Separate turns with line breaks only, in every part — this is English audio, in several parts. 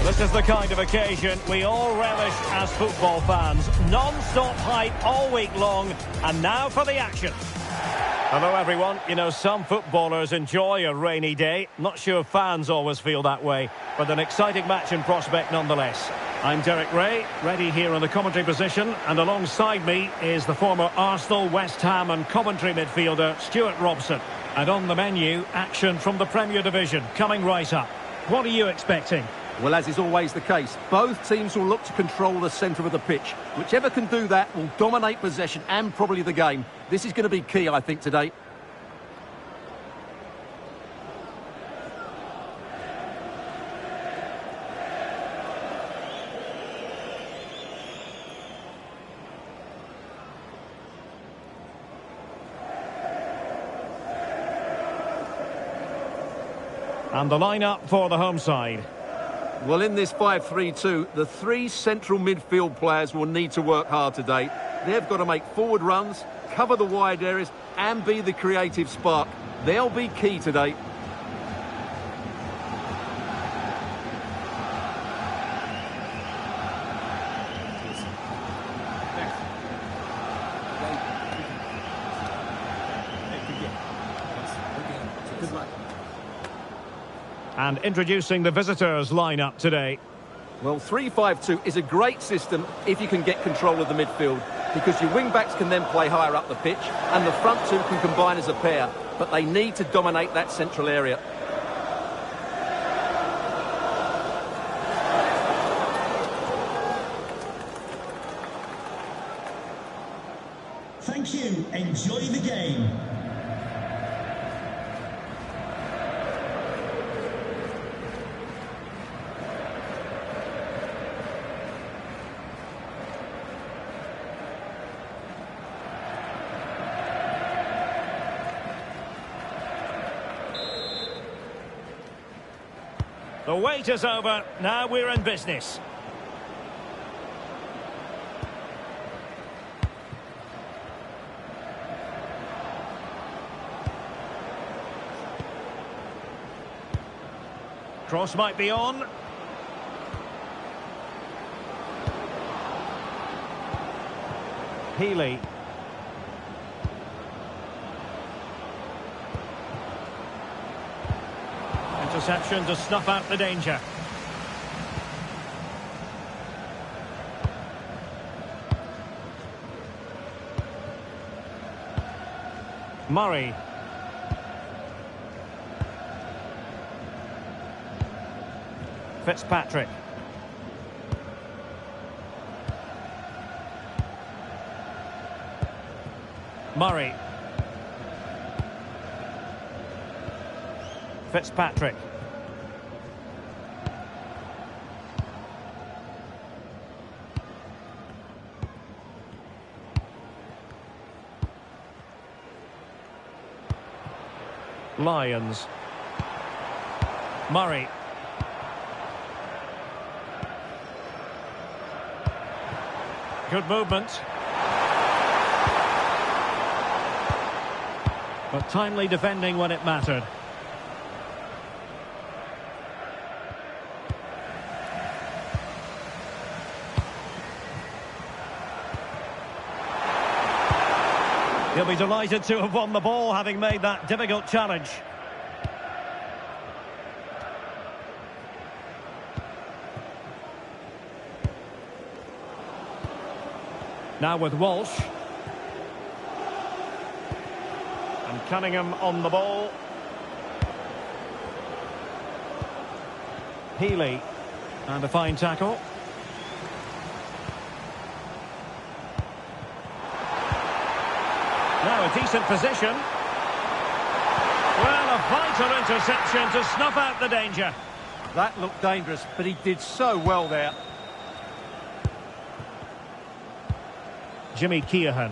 This is the kind of occasion we all relish as football fans. Non-stop hype all week long, and now for the action. Hello everyone. You know, some footballers enjoy a rainy day. Not sure fans always feel that way, but an exciting match in prospect nonetheless. I'm Derek Ray, ready here in the commentary position, and alongside me is the former Arsenal, West Ham and Coventry midfielder Stuart Robson. And on the menu, action from the Premier Division coming right up. What are you expecting?
Well, as is always the case, both teams will look to control the centre of the pitch. Whichever can do that will dominate possession and probably the game. This is going to be key, I think, today.
And the lineup for the home side.
Well, in this 5-3-2, the three central midfield players will need to work hard today. They've got to make forward runs, cover the wide areas, and be the creative spark. They'll be key today.
And introducing the visitors' lineup today.
Well, 3-5-2 is a great system if you can get control of the midfield, because your wing-backs can then play higher up the pitch and the front two can combine as a pair, but they need to dominate that central area.
Thank you. Enjoy the game.
The wait is over. Now we're in business. Cross might be on. Healy. Interception to snuff out the danger. Murray. Fitzpatrick. Murray. Fitzpatrick. Lions. Murray. Good movement. But timely defending when it mattered. He'll be delighted to have won the ball, having made that difficult challenge. Now with Walsh. And Cunningham on the ball. Healy. And a fine tackle. Now a decent position. Well, a vital interception to snuff out the danger.
That looked dangerous, but he did so well there.
Jimmy Keohan.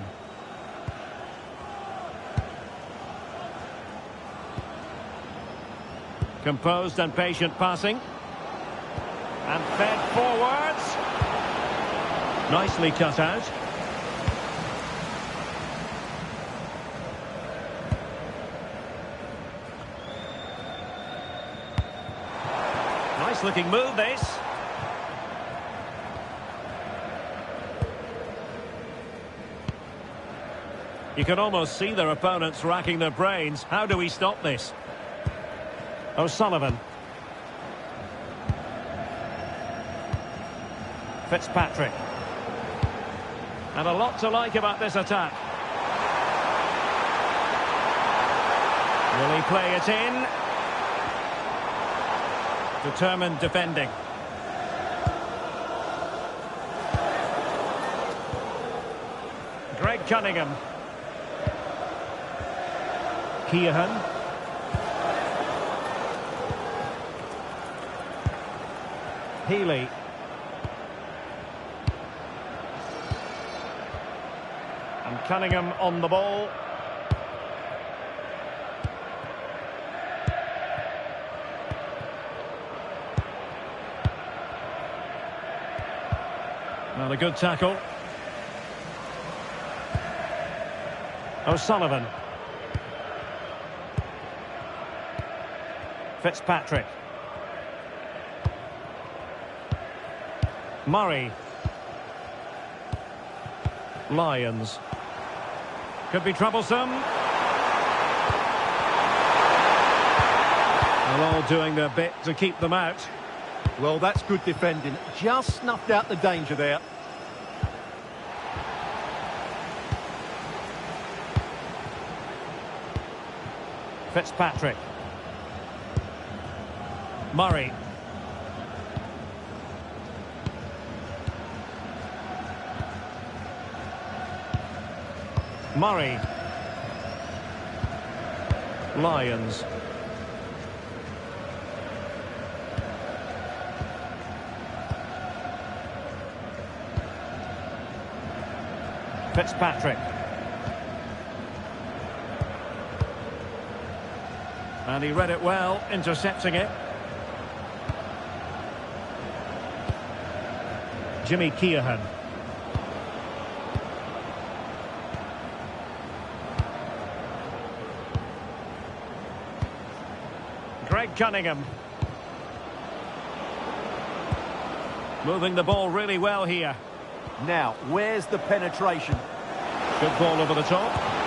Composed and patient passing. And fed forwards. Nicely cut out. Nice looking move, this. You can almost see their opponents racking their brains. How do we stop this? O'Sullivan. Fitzpatrick. And a lot to like about this attack. Will he play it in? Determined defending. Greg Cunningham. Keohan. Healy. And Cunningham on the ball. Not a good tackle. O'Sullivan. Fitzpatrick. Murray. Lyons. Could be troublesome. They're all doing their bit to keep them out.
Well, that's good defending. Just snuffed out the danger there.
Fitzpatrick. Murray. Murray. Lyons. Fitzpatrick. And he read it well, intercepting it. Jimmy Keohan. Greg Cunningham. Moving the ball really well here.
Now, where's the penetration?
Good ball over the top.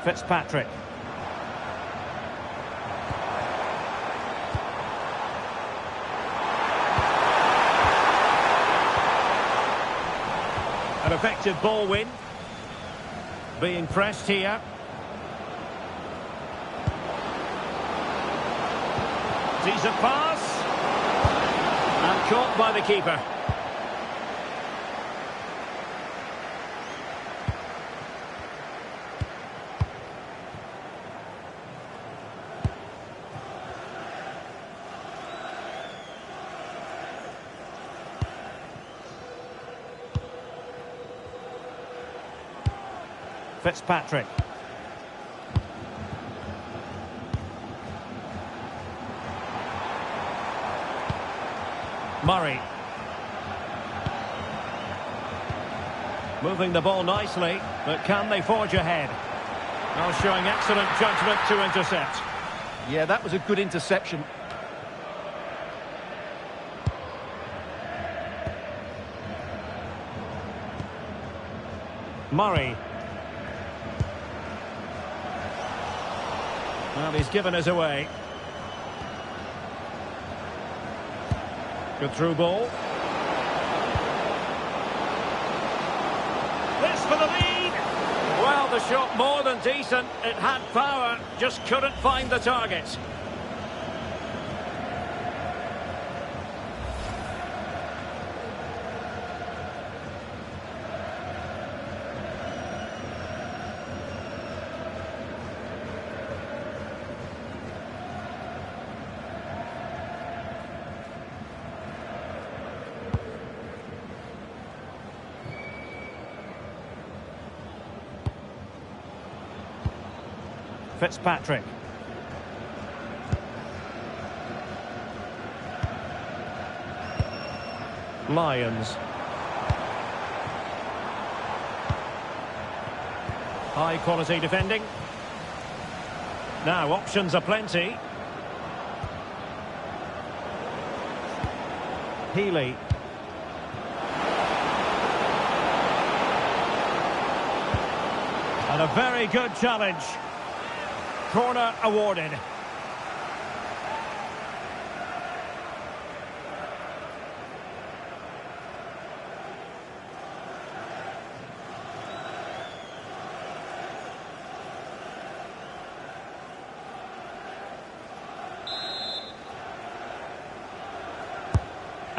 Fitzpatrick. An effective ball win. Being pressed here. Decent pass. And caught by the keeper. Fitzpatrick. Murray. Moving the ball nicely, but can they forge ahead? Now showing excellent judgment to intercept.
Yeah, that was a good interception.
Murray. Well, he's given us away. Good through ball. This for the lead. Well, the shot more than decent. It had power, just couldn't find the target. Fitzpatrick. Lions. High quality defending. Now options are plenty. Healy. And a very good challenge. Corner awarded.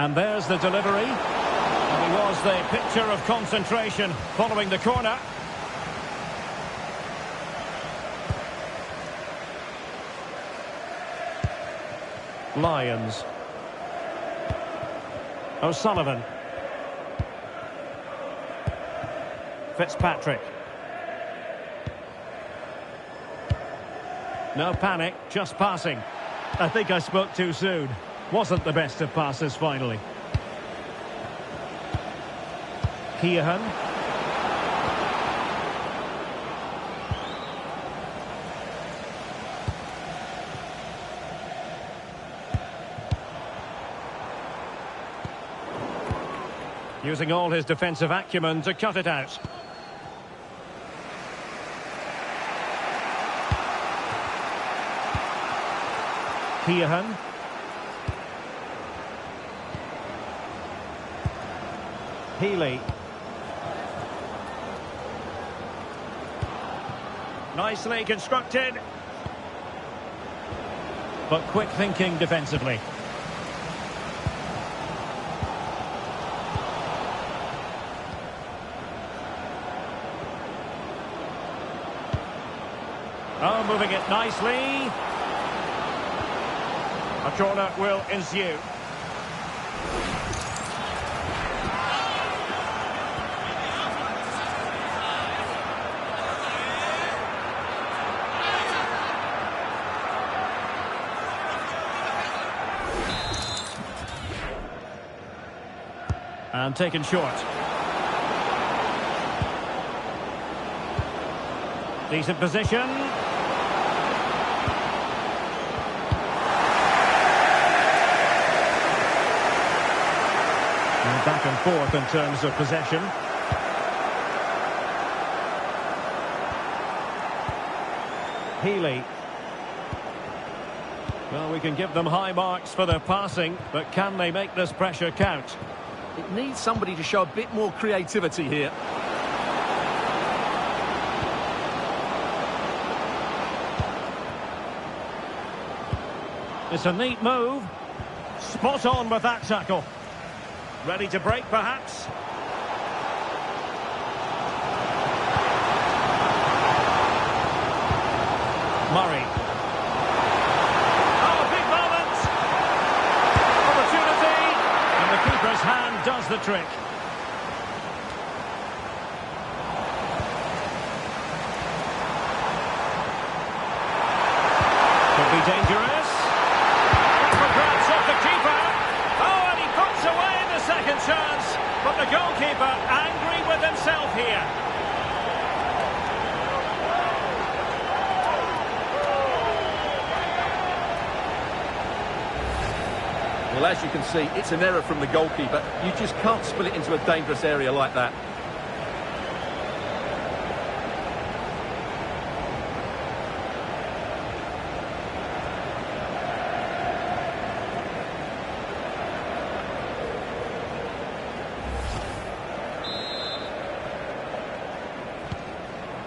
And there's the delivery. And he was the picture of concentration following the corner. Lions. O'Sullivan. Fitzpatrick. No panic, just passing. I think I spoke too soon. Wasn't the best of passes finally. Keohan. Using all his defensive acumen to cut it out. Keohan. Healy. Nicely constructed. But quick thinking defensively. Oh, moving it nicely. A corner will ensue. And taken short. Decent position. And back and forth in terms of possession. Healy. Well, we can give them high marks for their passing, but can they make this pressure count?
It needs somebody to show a bit more creativity here.
It's a neat move. Spot on with that tackle. Ready to break, perhaps? Murray. Oh, big moment! Opportunity! And the keeper's hand does the trick. Could be dangerous. For grabs off the keeper. Oh, and he puts away the second chance. But the goalkeeper angry with himself here.
Well, as you can see, it's an error from the goalkeeper. You just can't spill it into a dangerous area like that.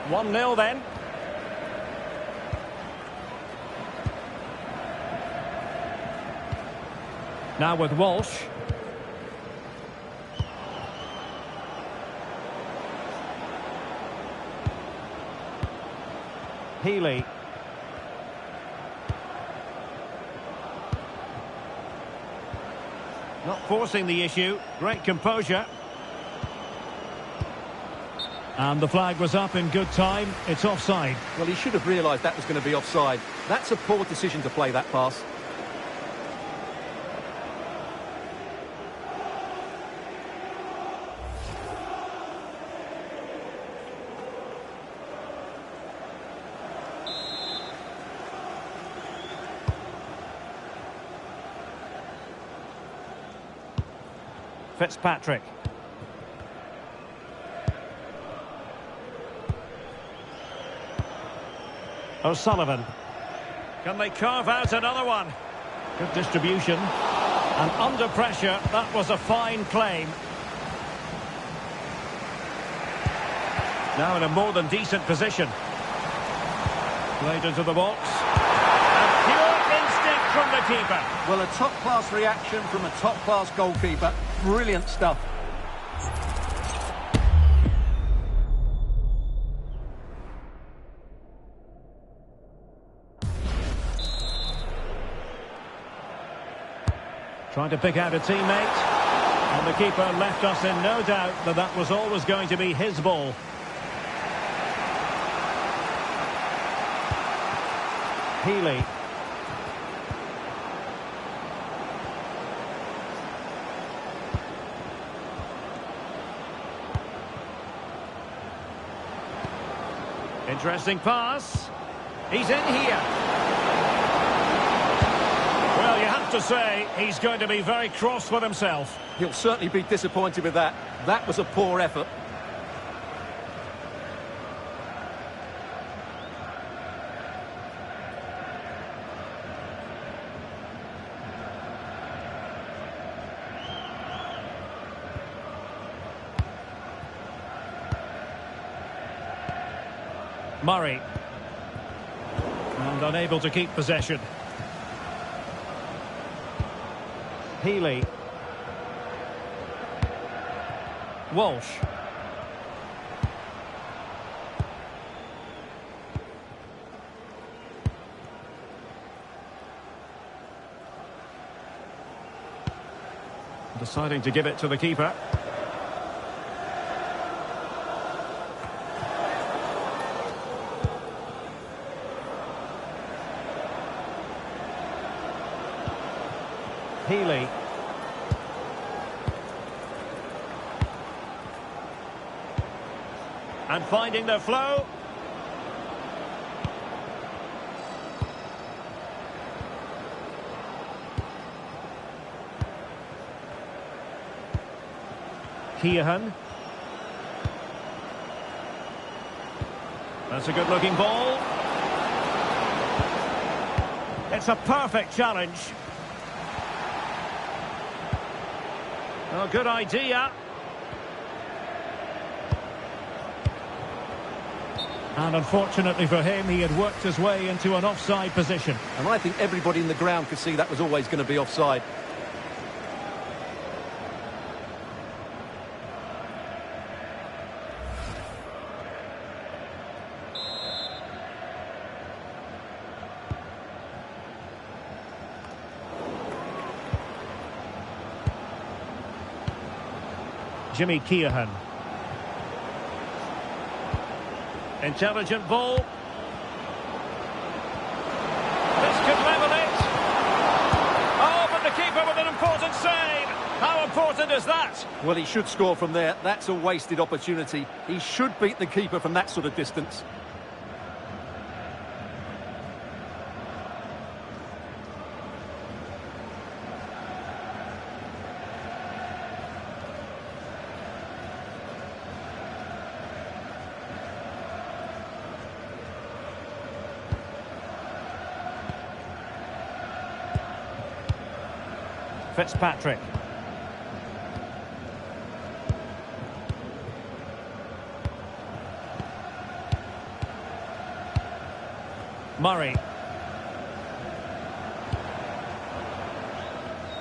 One 0 then. Now with Walsh. Healy. Not forcing the issue. Great composure. And the flag was up in good time. It's offside.
Well, he should have realised that was going to be offside. That's a poor decision to play that pass.
Fitzpatrick. O'Sullivan. Can they carve out another one? Good distribution. And under pressure, that was a fine claim. Now in a more than decent position. Played into the box. And pure instinct from the keeper.
Well, a top-class reaction from a top-class goalkeeper. Brilliant stuff.
Trying to pick out a teammate. And the keeper left us in no doubt that that was always going to be his ball. Healy. Interesting pass. He's in here. Well, you have to say, he's going to be very cross with himself.
He'll certainly be disappointed with that. That was a poor effort.
Murray. And unable to keep possession. Healy. Walsh. Deciding to give it to the keeper. Healy. And finding the flow. Keohan. That's a good-looking ball. It's a perfect challenge. Oh, good idea. And unfortunately for him, he had worked his way into an offside position.
And I think everybody in the ground could see that was always going to be offside.
Jimmy Keohan. Intelligent ball. This could level it. Oh, but the keeper with an important save. How important is that?
Well, he should score from there. That's a wasted opportunity. He should beat the keeper from that sort of distance.
Fitzpatrick. Murray.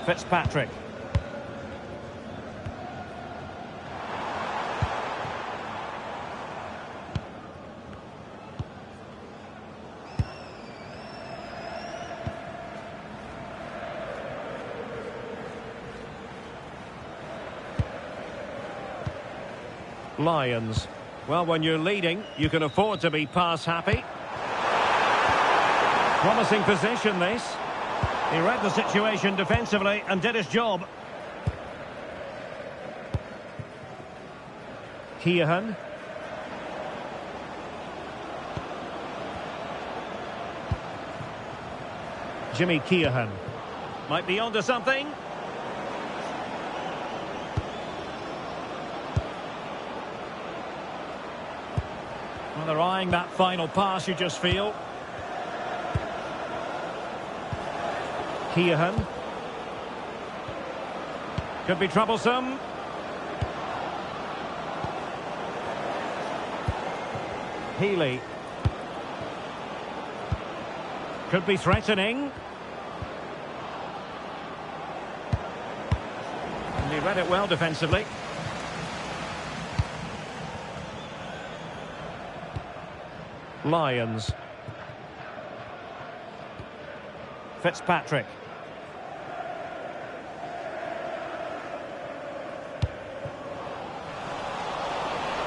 Fitzpatrick. Lions. Well, when you're leading, you can afford to be pass happy. Promising position, this. He read the situation defensively and did his job. Keohan. Jimmy Keohan. Might be onto something. Well, they're eyeing that final pass, you just feel. Keohan. Could be troublesome. Healy. Could be threatening. And he read it well defensively. Lyons. Fitzpatrick.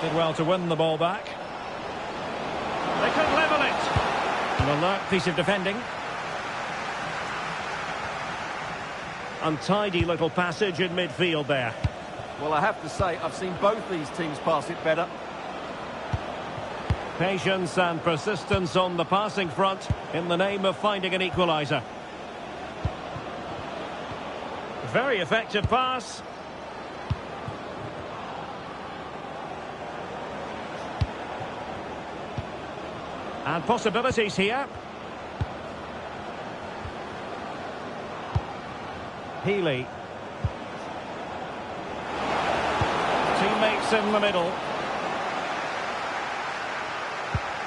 Did well to win the ball back. They could level it. An alert piece of defending. Untidy little passage in midfield there.
Well, I have to say, I've seen both these teams pass it better.
Patience and persistence on the passing front in the name of finding an equaliser. Very effective pass. And possibilities here. Healy. Teammates in the middle.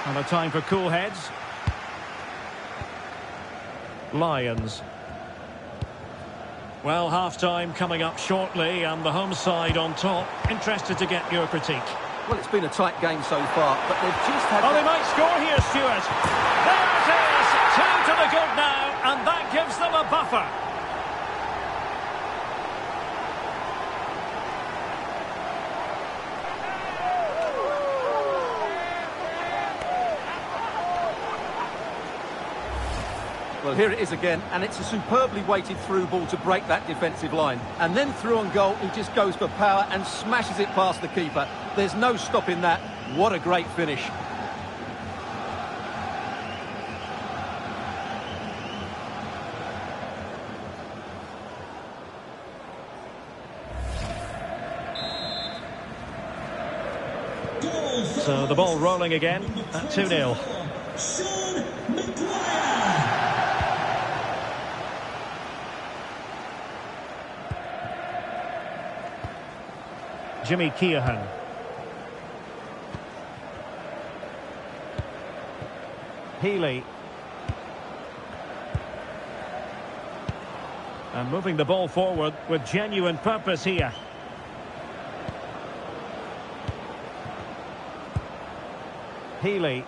And a time for cool heads. Lyons. Well, half-time coming up shortly and the home side on top. Interested to get your critique.
Well, it's been a tight game so far, but they've just had...
Oh, they might score here, Stuart. There it is. 2 to the good now, and that gives them a buffer.
Well, here it is again, and it's a superbly weighted through ball to break that defensive line. And then through on goal, he just goes for power and smashes it past the keeper. There's no stopping that. What a great finish.
So the ball rolling again at 2-0. Jimmy Keohan. Healy. And moving the ball forward with genuine purpose here. Healy.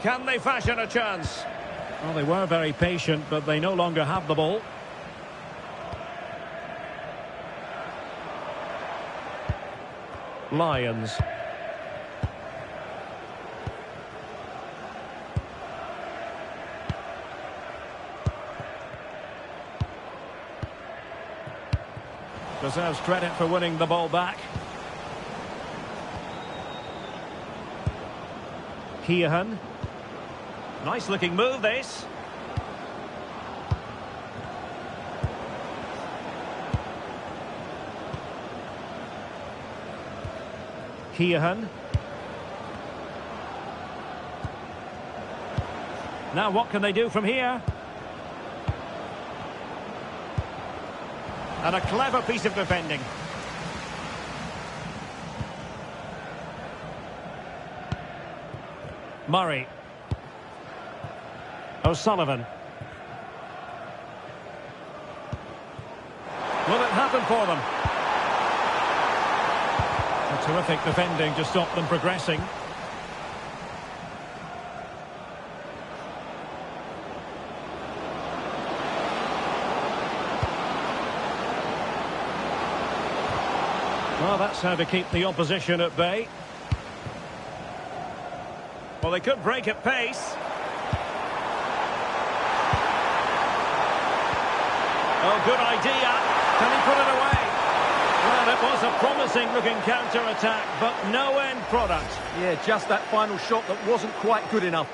Can they fashion a chance? Well, they were very patient, but they no longer have the ball. Lyons. Deserves credit for winning the ball back. Keohan. Nice looking move, this. Keohan. Now what can they do from here? And a clever piece of defending. Murray. O'Sullivan. Will it happen for them? A terrific defending to stop them progressing. Well, that's how to keep the opposition at bay. Well, they could break at pace. Oh, good idea. Can he put it away? Well, it was a promising-looking counter-attack, but no end product.
Yeah, just that final shot that wasn't quite good enough.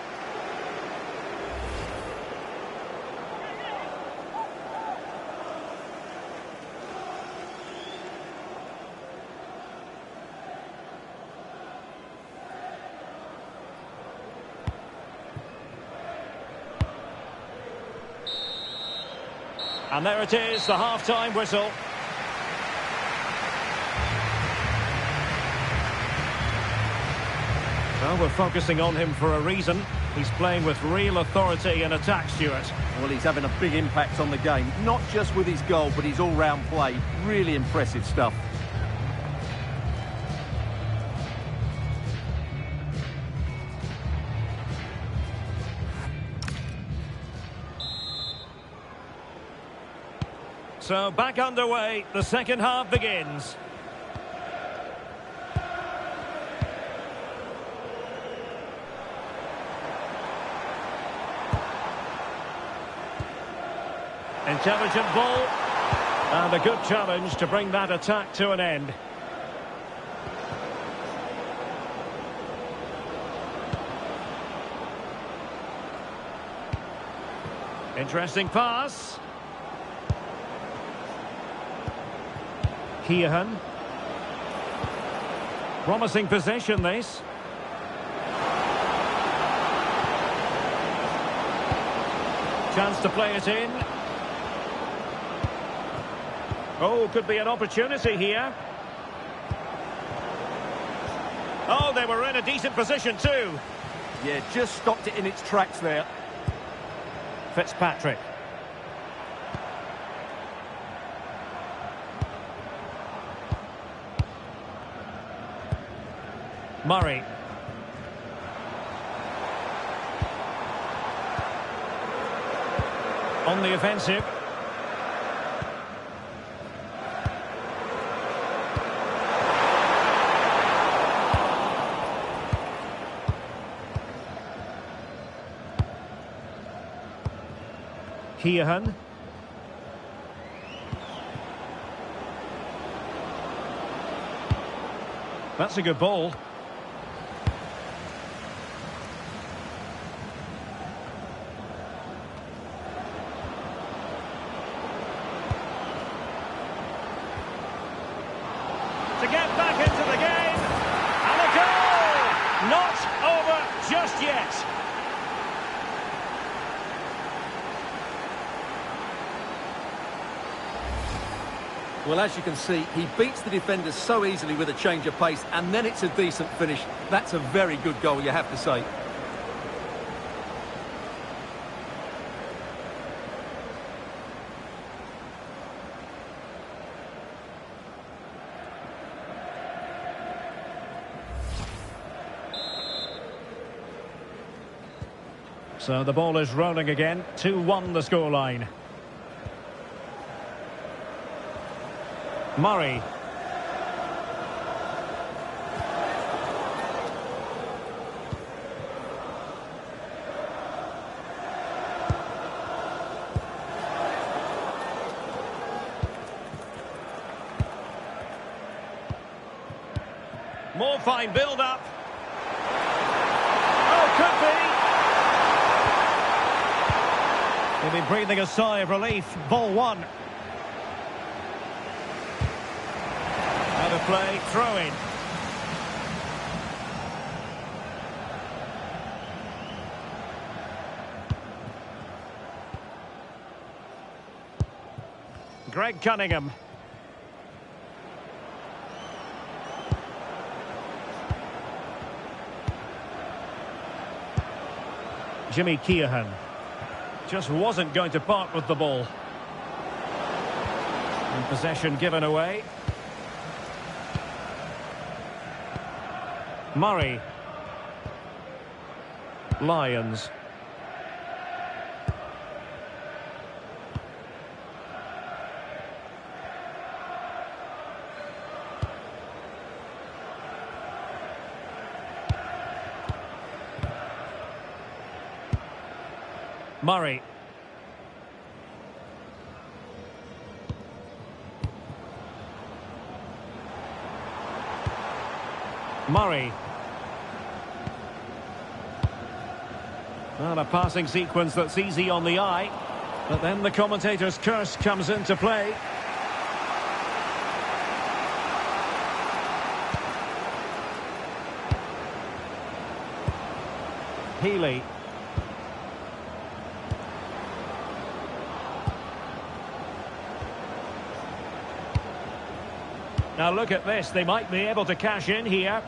And there it is, the half-time whistle. Well, we're focusing on him for a reason. He's playing with real authority in attack, Stuart.
Well, he's having a big impact on the game, not just with his goal, but his all-round play. Really impressive stuff.
So back underway, the second half begins. Intelligent ball. And a good challenge to bring that attack to an end. Interesting pass. Keohan. Promising possession, this. Chance to play it in. Oh, could be an opportunity here. Oh, they were in a decent position too.
Yeah, just stopped it in its tracks there.
Fitzpatrick. Murray. On the offensive. Keohan. That's a good ball. To get back into the game. And a goal! Not over just yet.
Well, as you can see, he beats the defenders so easily with a change of pace, and then it's a decent finish. That's a very good goal, you have to say.
So the ball is rolling again. 2-1 the scoreline. Murray. More fine build-up. Oh, could be. He'll be breathing a sigh of relief. Ball one. Out of play, throw in. Greg Cunningham. Jimmy Keohan. Just wasn't going to part with the ball. And possession given away. Murray. Lions. Murray. Murray. Well, a passing sequence that's easy on the eye, but then the commentator's curse comes into play. Healy. Now look at this, they might be able to cash in here.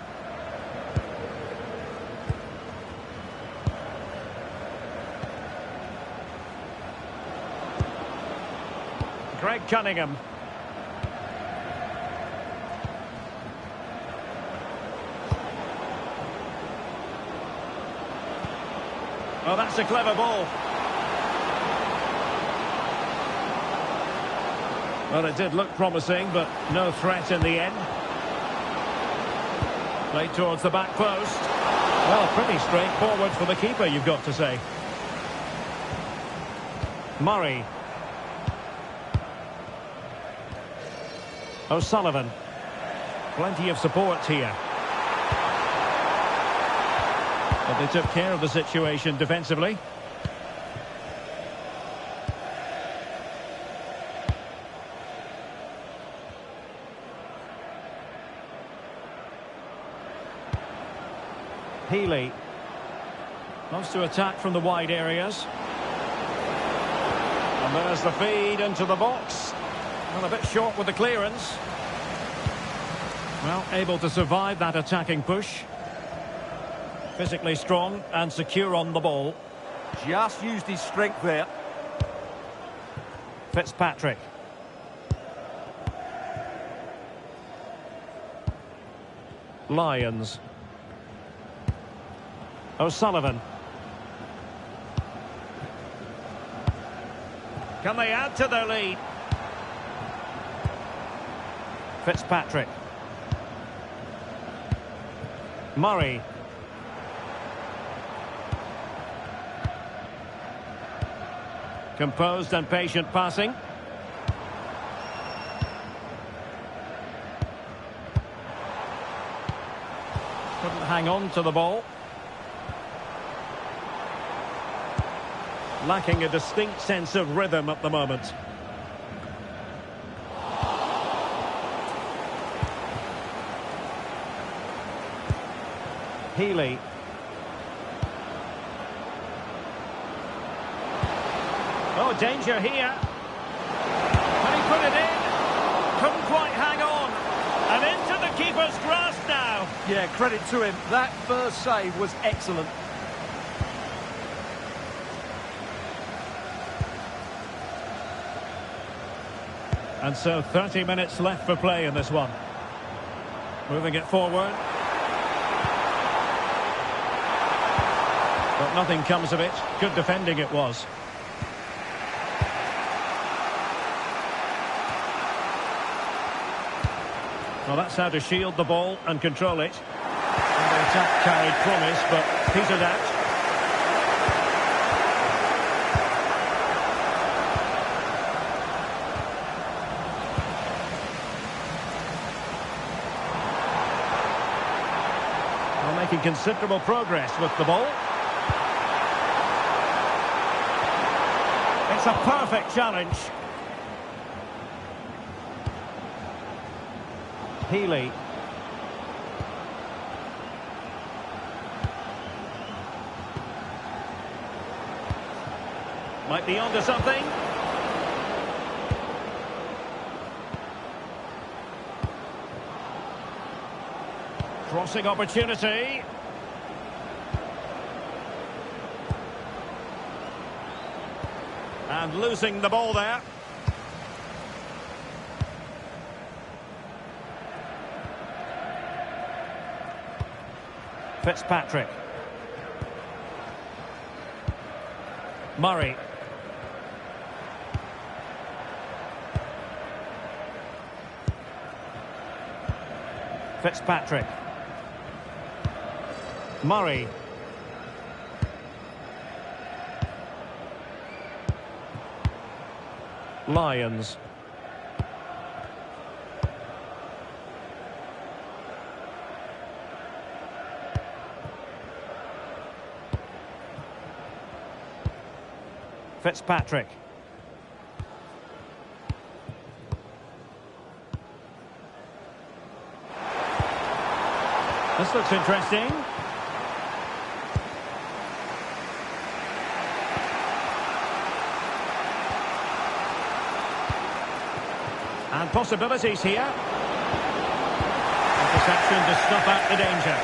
Greg Cunningham. Well, that's a clever ball. Well, it did look promising, but no threat in the end. Played towards the back post. Well, pretty straightforward for the keeper, you've got to say. Murray. O'Sullivan. Plenty of support here. But they took care of the situation defensively. Healy. Wants to attack from the wide areas. And there's the feed into the box. Well, a bit short with the clearance. Well, able to survive that attacking push. Physically strong and secure on the ball.
Just used his strength there.
Fitzpatrick. Lyons. O'Sullivan. Can they add to their lead? Fitzpatrick. Murray. Composed and patient passing. Couldn't hang on to the ball. Lacking a distinct sense of rhythm at the moment. Healy. Oh, danger here. Can he put it in? Couldn't quite hang on. And into the keeper's grasp now.
Yeah, credit to him. That first save was excellent.
And so 30 minutes left for play in this one. Moving it forward. But nothing comes of it. Good defending it was. Well, that's how to shield the ball and control it. And the attack carried promise, but petered out. Well, making considerable progress with the ball. It's a perfect challenge. Healy. Might be onto something. Crossing opportunity. And losing the ball there. Fitzpatrick. Murray. Fitzpatrick. Murray. Lyons. Fitzpatrick. This looks interesting. And possibilities here. Interception to snuff out the danger.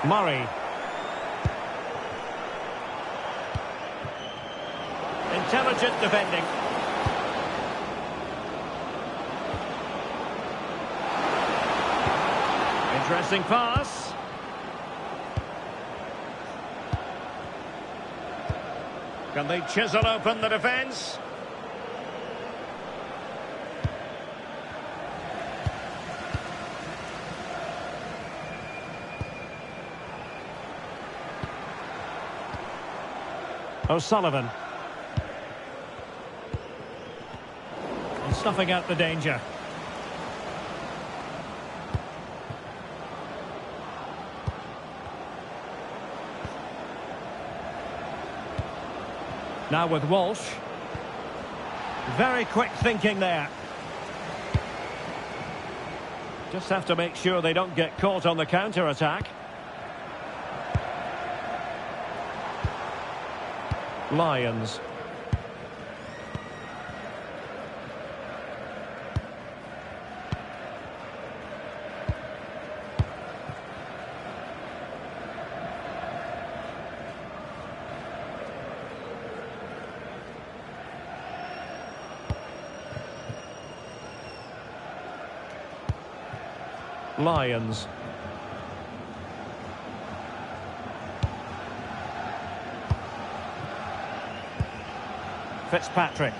Murray. Intelligent defending. Interesting pass. Can they chisel open the defence? O'Sullivan. And snuffing out the danger. Now with Walsh. Very quick thinking there. Just have to make sure they don't get caught on the counter-attack. Lions. Lions. Fitzpatrick.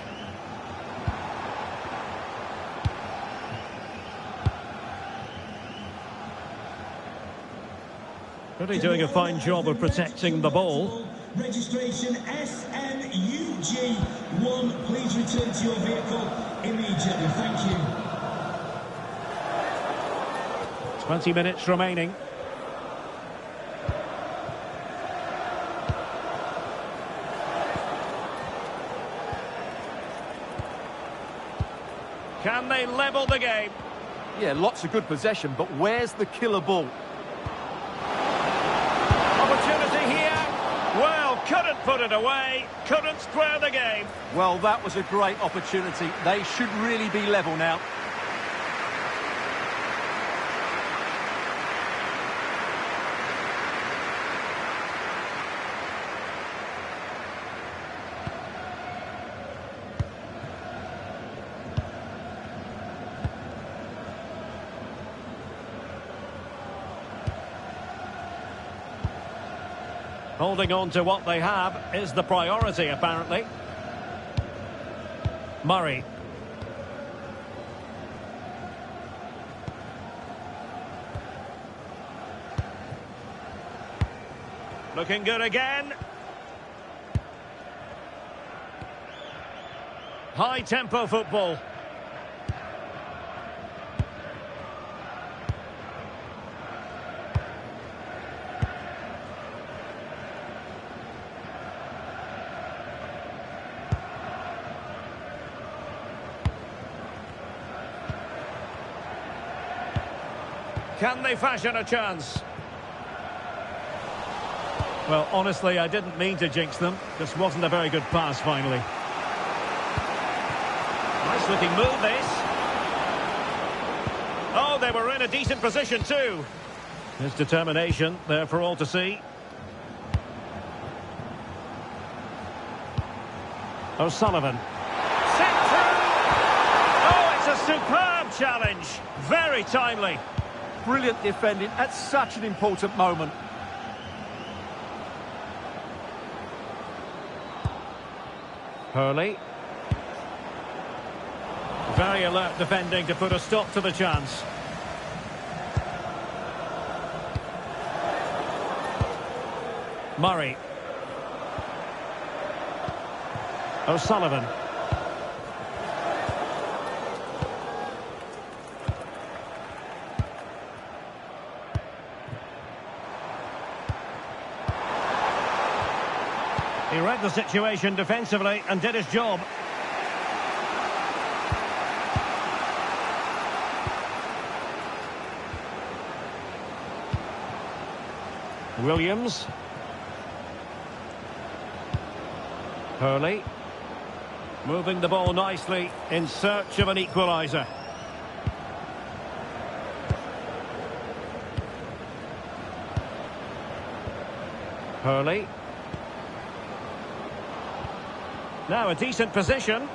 Really doing a fine job of protecting the ball.
Registration SNUG1. Please return to your vehicle immediately. Thank you.
20 minutes remaining. Can they level the game?
Yeah, lots of good possession, but where's the killer ball?
Opportunity here. Well, couldn't put it away. Couldn't square the game.
Well, that was a great opportunity. They should really be level now.
Holding on to what they have is the priority, apparently. Murray. Looking good again. High-tempo football. Can they fashion a chance? Well, honestly, I didn't mean to jinx them. This wasn't a very good pass, finally. Nice looking move, this. Oh, they were in a decent position, too. His determination there for all to see. O'Sullivan. Sent through! Oh, it's a superb challenge. Very timely.
Brilliant defending at such an important moment.
Hurley. Very alert defending to put a stop to the chance. Murray. O'Sullivan. He read the situation defensively and did his job. Williams. Hurley. Moving the ball nicely in search of an equaliser. Hurley. Now a decent position.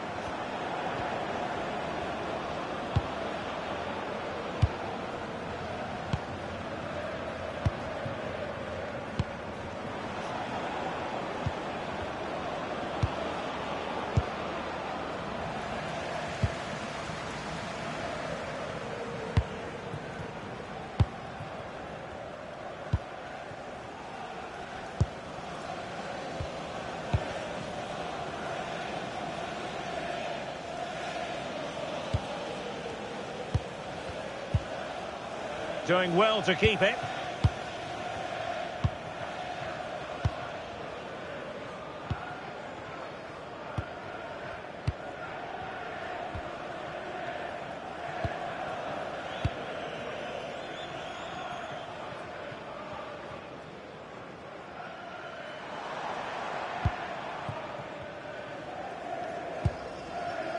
Doing well to keep it.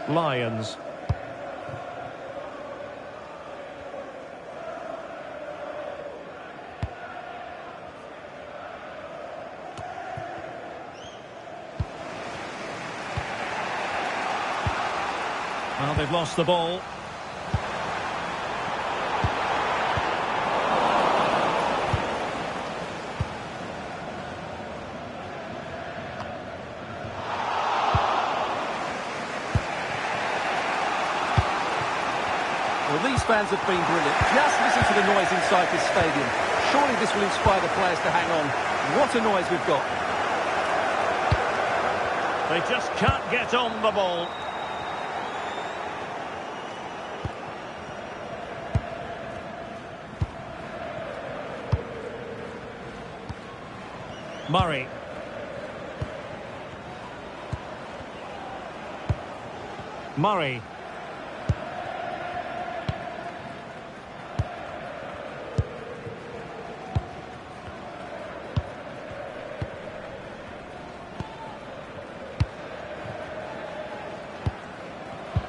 Lions. Well, they've lost the ball.
Well, these fans have been brilliant. Just listen to the noise inside this stadium. Surely this will inspire the players to hang on. What a noise we've got.
They just can't get on the ball. Murray. Murray.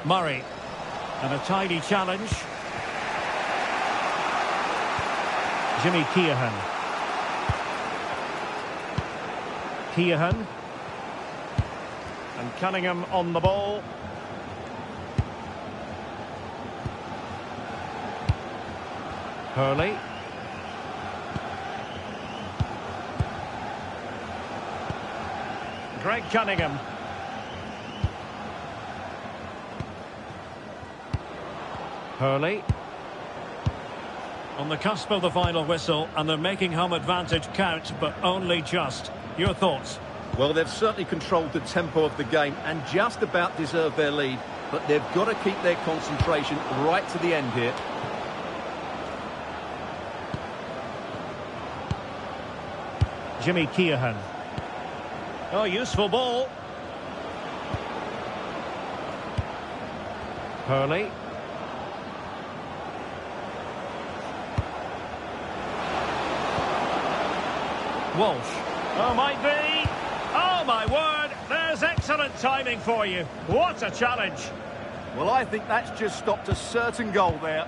Murray. And a tidy challenge. Jimmy Keohan. Keohan. And Cunningham on the ball. Hurley. Greg Cunningham. Hurley. On the cusp of the final whistle, and they're making home advantage count, but only just. Your thoughts?
Well, they've certainly controlled the tempo of the game and just about deserved their lead, but they've got to keep their concentration right to the end here.
Jimmy Keohan. Oh, useful ball. Hurley. Walsh. Oh, might be. Oh, my word. There's excellent timing for you. What a challenge.
Well, I think that's just stopped a certain goal there.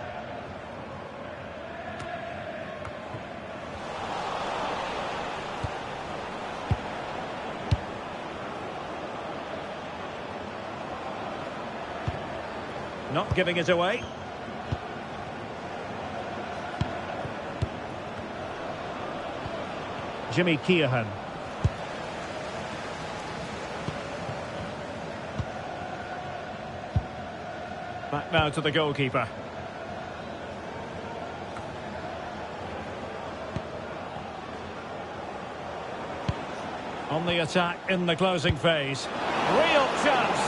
Not giving it away. Jimmy Keohan. Back now to the goalkeeper. On the attack in the closing phase. Real chance.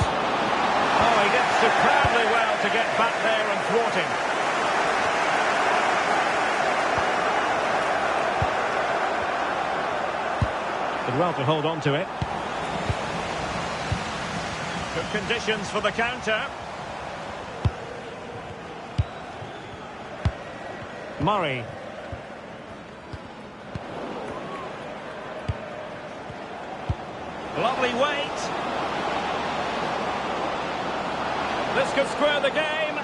Oh, he gets superbly well to get back there and thwart him. Did well to hold on to it. Good conditions for the counter. Murray. Lovely weight. This could square the game.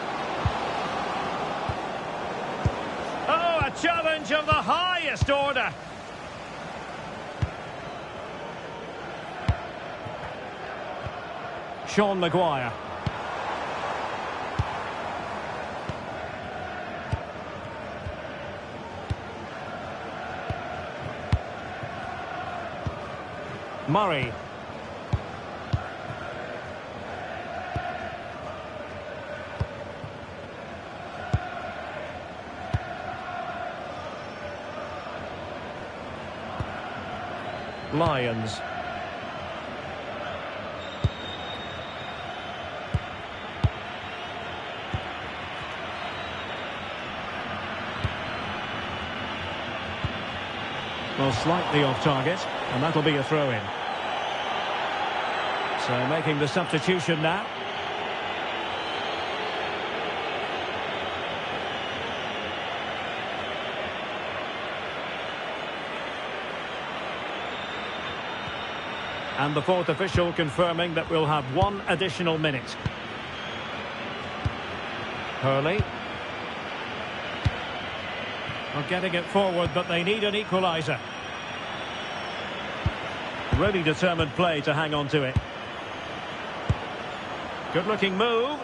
Oh, a challenge of the highest order. Sean Maguire. Murray. Lions. Well, slightly off target, and that'll be a throw-in. So making the substitution now. And the fourth official confirming that we'll have 1 additional minute. Hurley. Well, getting it forward, but they need an equaliser. Really determined play to hang on to it. Good looking move.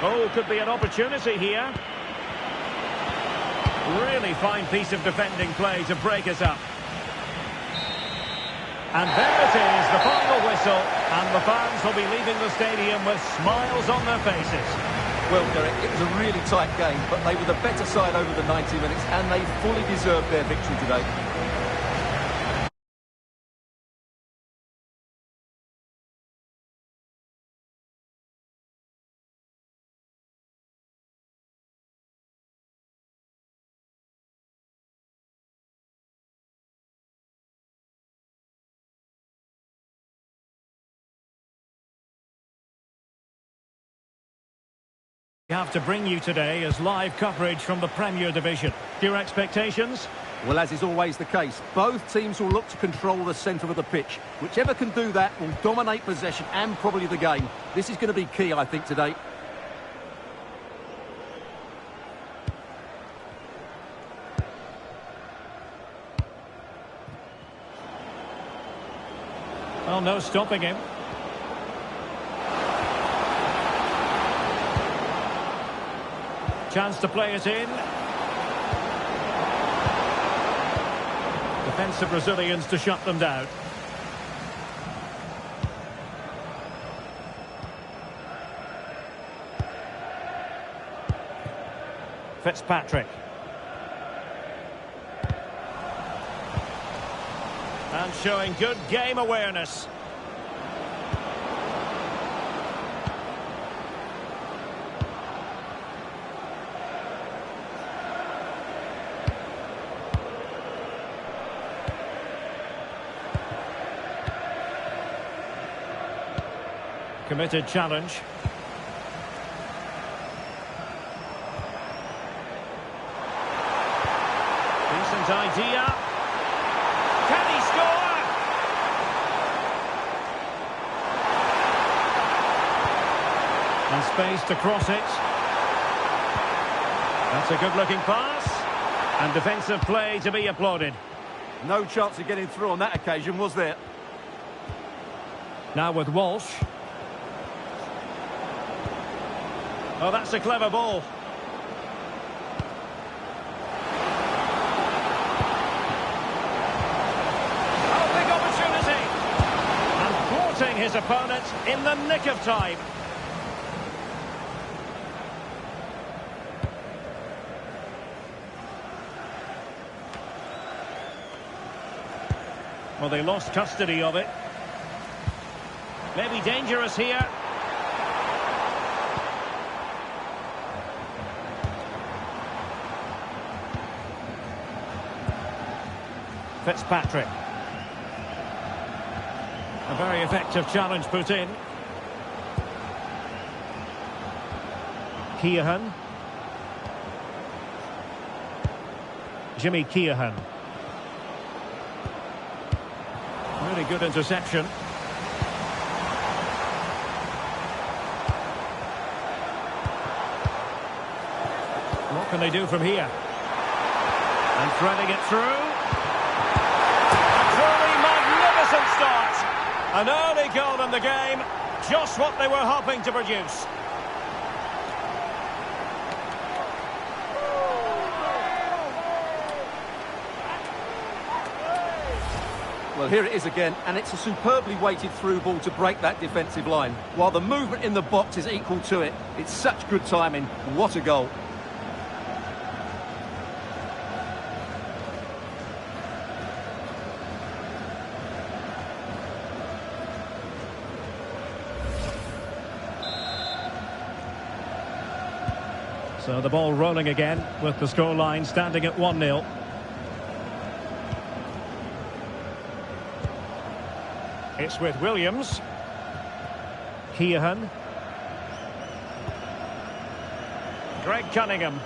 Oh, could be an opportunity here. Really fine piece of defending play to break us up. And there it is, the final whistle, and the fans will be leaving the stadium with smiles on their faces.
Well, Derek, it was a really tight game, but they were the better side over the 90 minutes, and they fully deserved their victory today.
We have to bring you today as live coverage from the Premier Division. Your expectations?
Well, as is always the case, both teams will look to control the centre of the pitch. Whichever can do that will dominate possession and probably the game. This is going to be key, I think, today.
Well, no stopping him. Chance to play it in. Defensive Brazilians to shut them down. Fitzpatrick. And showing good game awareness. Committed challenge. Decent idea. Can he score? And space to cross it. That's a good-looking pass. And defensive play to be applauded.
No chance of getting through on that occasion, was there?
Now with Walsh. Oh, that's a clever ball. Oh, big opportunity. And thwarting his opponent in the nick of time. Well, they lost custody of it. Maybe dangerous here. Fitzpatrick. A very effective challenge put in. Keohan. Jimmy Keohan. Really good interception. What can they do from here? And threading it through. A truly magnificent start. An early goal in the game. Just what they were hoping to produce.
Well, here it is again, and it's a superbly weighted through ball to break that defensive line. While the movement in the box is equal to it, it's such good timing. What a goal.
So the ball rolling again with the scoreline standing at 1-0. It's with Williams. Keohan. Greg Cunningham.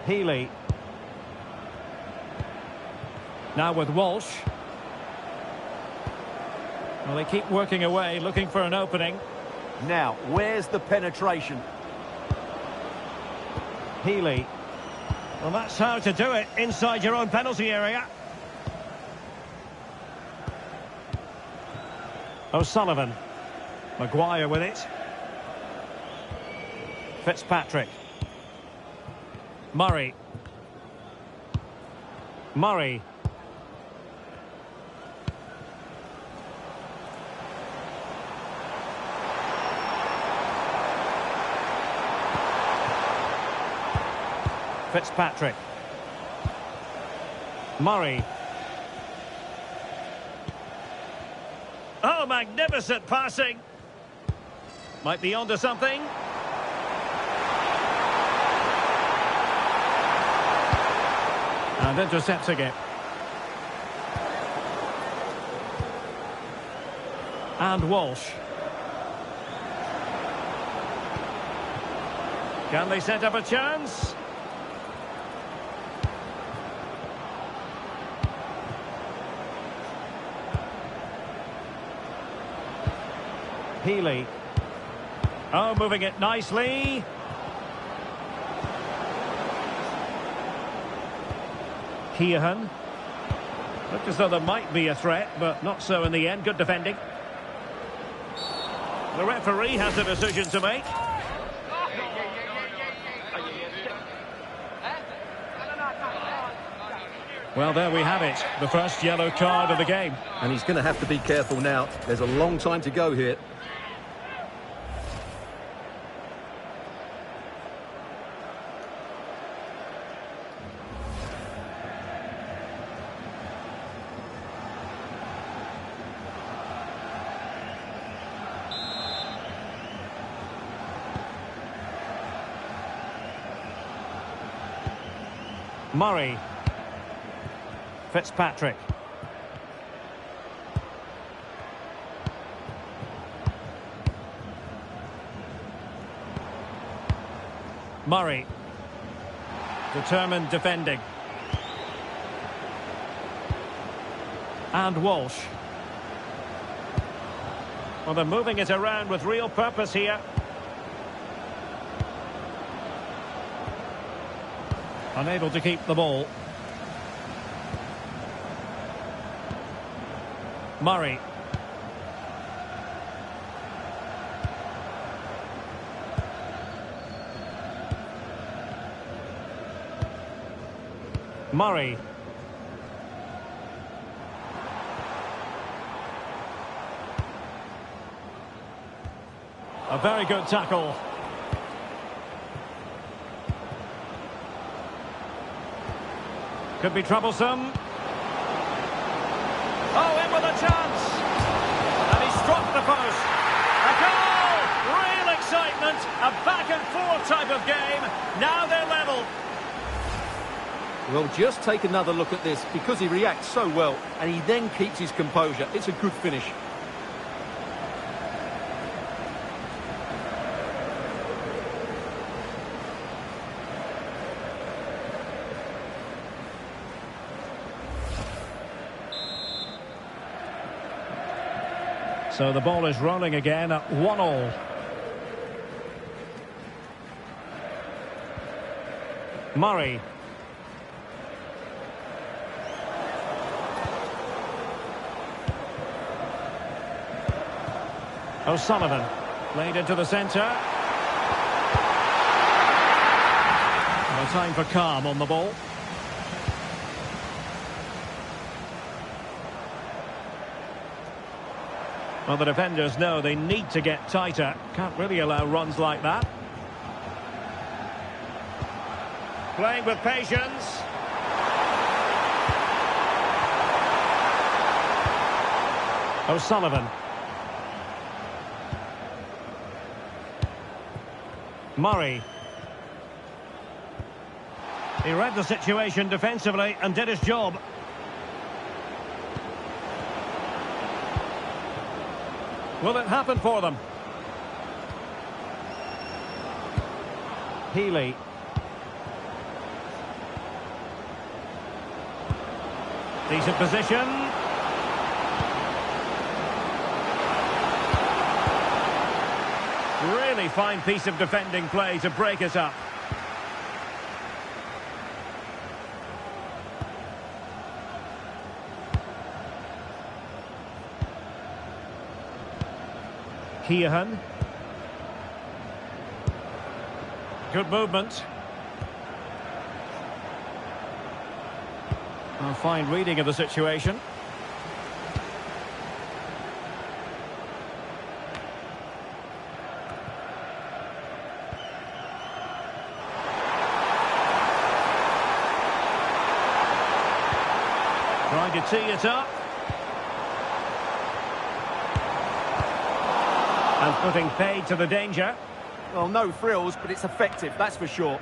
Healy. Now with Walsh. Well, they keep working away, looking for an opening.
Now, where's the penetration?
Healy. Well, that's how to do it, inside your own penalty area. O'Sullivan. Maguire with it. Fitzpatrick. Murray. Murray. Fitzpatrick. Murray. Oh, magnificent passing. Might be onto something. And intercepting it. And Walsh. Can they set up a chance? Healy. Oh, moving it nicely. Keohan. Looked as though there might be a threat, but not so in the end. Good defending. The referee has a decision to make. Well, there we have it. The first yellow card of the game.
And he's going to have to be careful now. There's a long time to go here.
Murray. Fitzpatrick. Murray. Determined defending. And Walsh. Well, they're moving it around with real purpose here. Unable to keep the ball. Murray. Murray. A very good tackle. Could be troublesome. Oh, in with a chance. And he struck the post. A goal! Real excitement. A back-and-forth type of game. Now they're level.
Well, just take another look at this, because he reacts so well, and he then keeps his composure. It's a good finish.
So the ball is rolling again at 1-1. Murray. O'Sullivan. Played into the centre. No time for calm on the ball. Well, the defenders know they need to get tighter. Can't really allow runs like that. Playing with patience. O'Sullivan. Murray. He read the situation defensively and did his job. Will it happen for them? Healy. Decent position. Really fine piece of defending play to break it up. Keohan. Good movement. A fine reading of the situation. Trying to tee it up. And putting paid to the danger.
Well, no frills, but it's effective, that's for sure.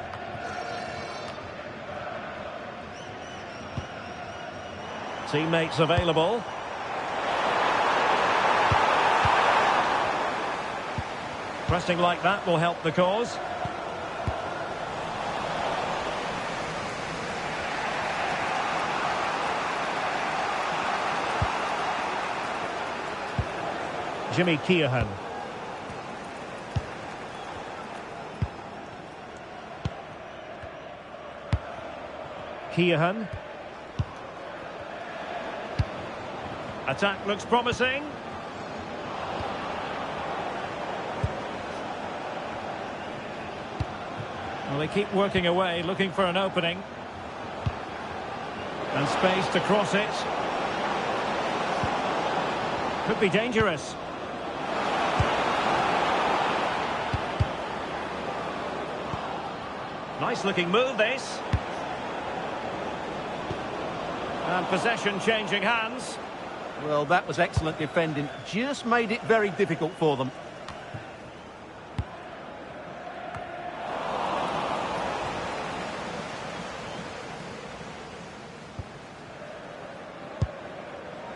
Teammates available. Pressing like that will help the cause. Jimmy Keohan. Keohan. Attack looks promising. Well, they keep working away, looking for an opening. And space to cross it. Could be dangerous. Nice looking move, this. And possession changing hands.
Well, that was excellent defending. Just made it very difficult for them.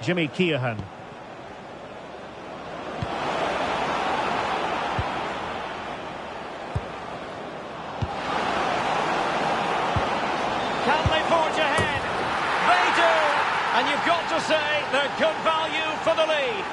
Jimmy Keohan. Can they forge ahead? They do! And you've got to say they're good value for the lead.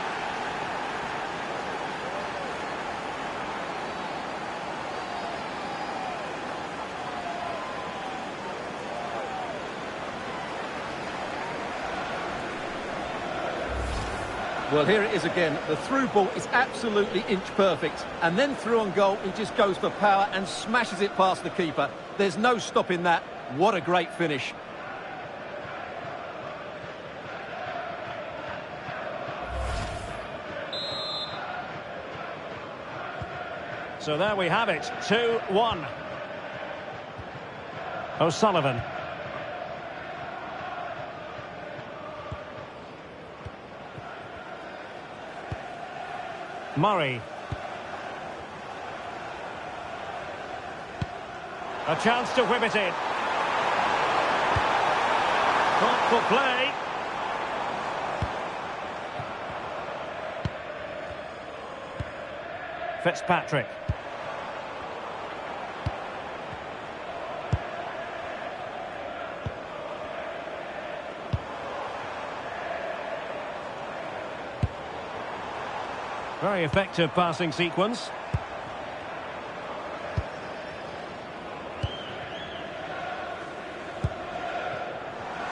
Well, here it is again. The through ball is absolutely inch perfect. And then through on goal, he just goes for power and smashes it past the keeper. There's no stopping that. What a great finish.
So there we have it, 2-1. O'Sullivan. Murray. A chance to whip it in. Thoughtful play. Fitzpatrick. Very effective passing sequence.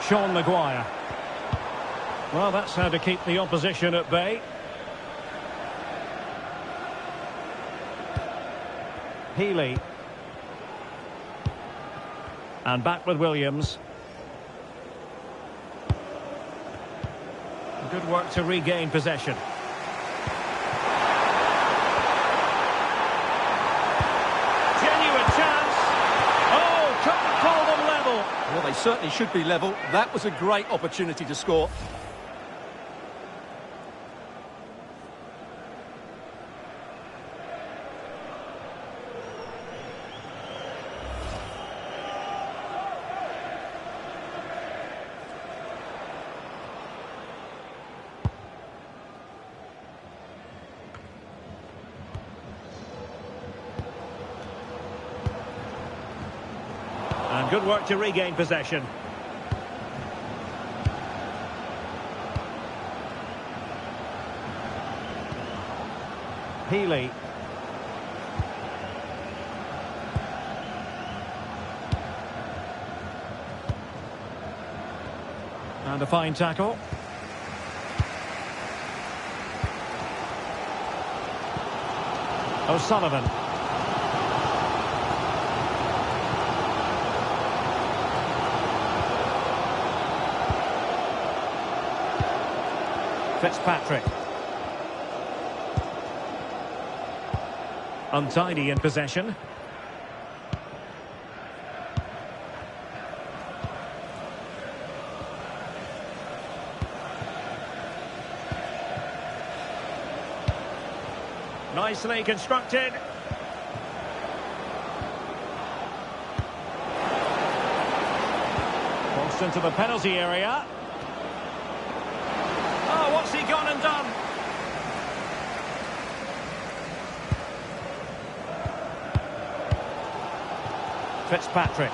Sean Maguire. Well, that's how to keep the opposition at bay. Healy. And back with Williams. Good work to regain possession. Genuine chance. Oh, couldn't call them level.
Well, they certainly should be level. That was a great opportunity to score.
And good work to regain possession. Healy. And a fine tackle. O'Sullivan. Fitzpatrick. Untidy in possession. Nicely constructed. Crossed into the penalty area. Oh, what's he gone and done? Fitzpatrick.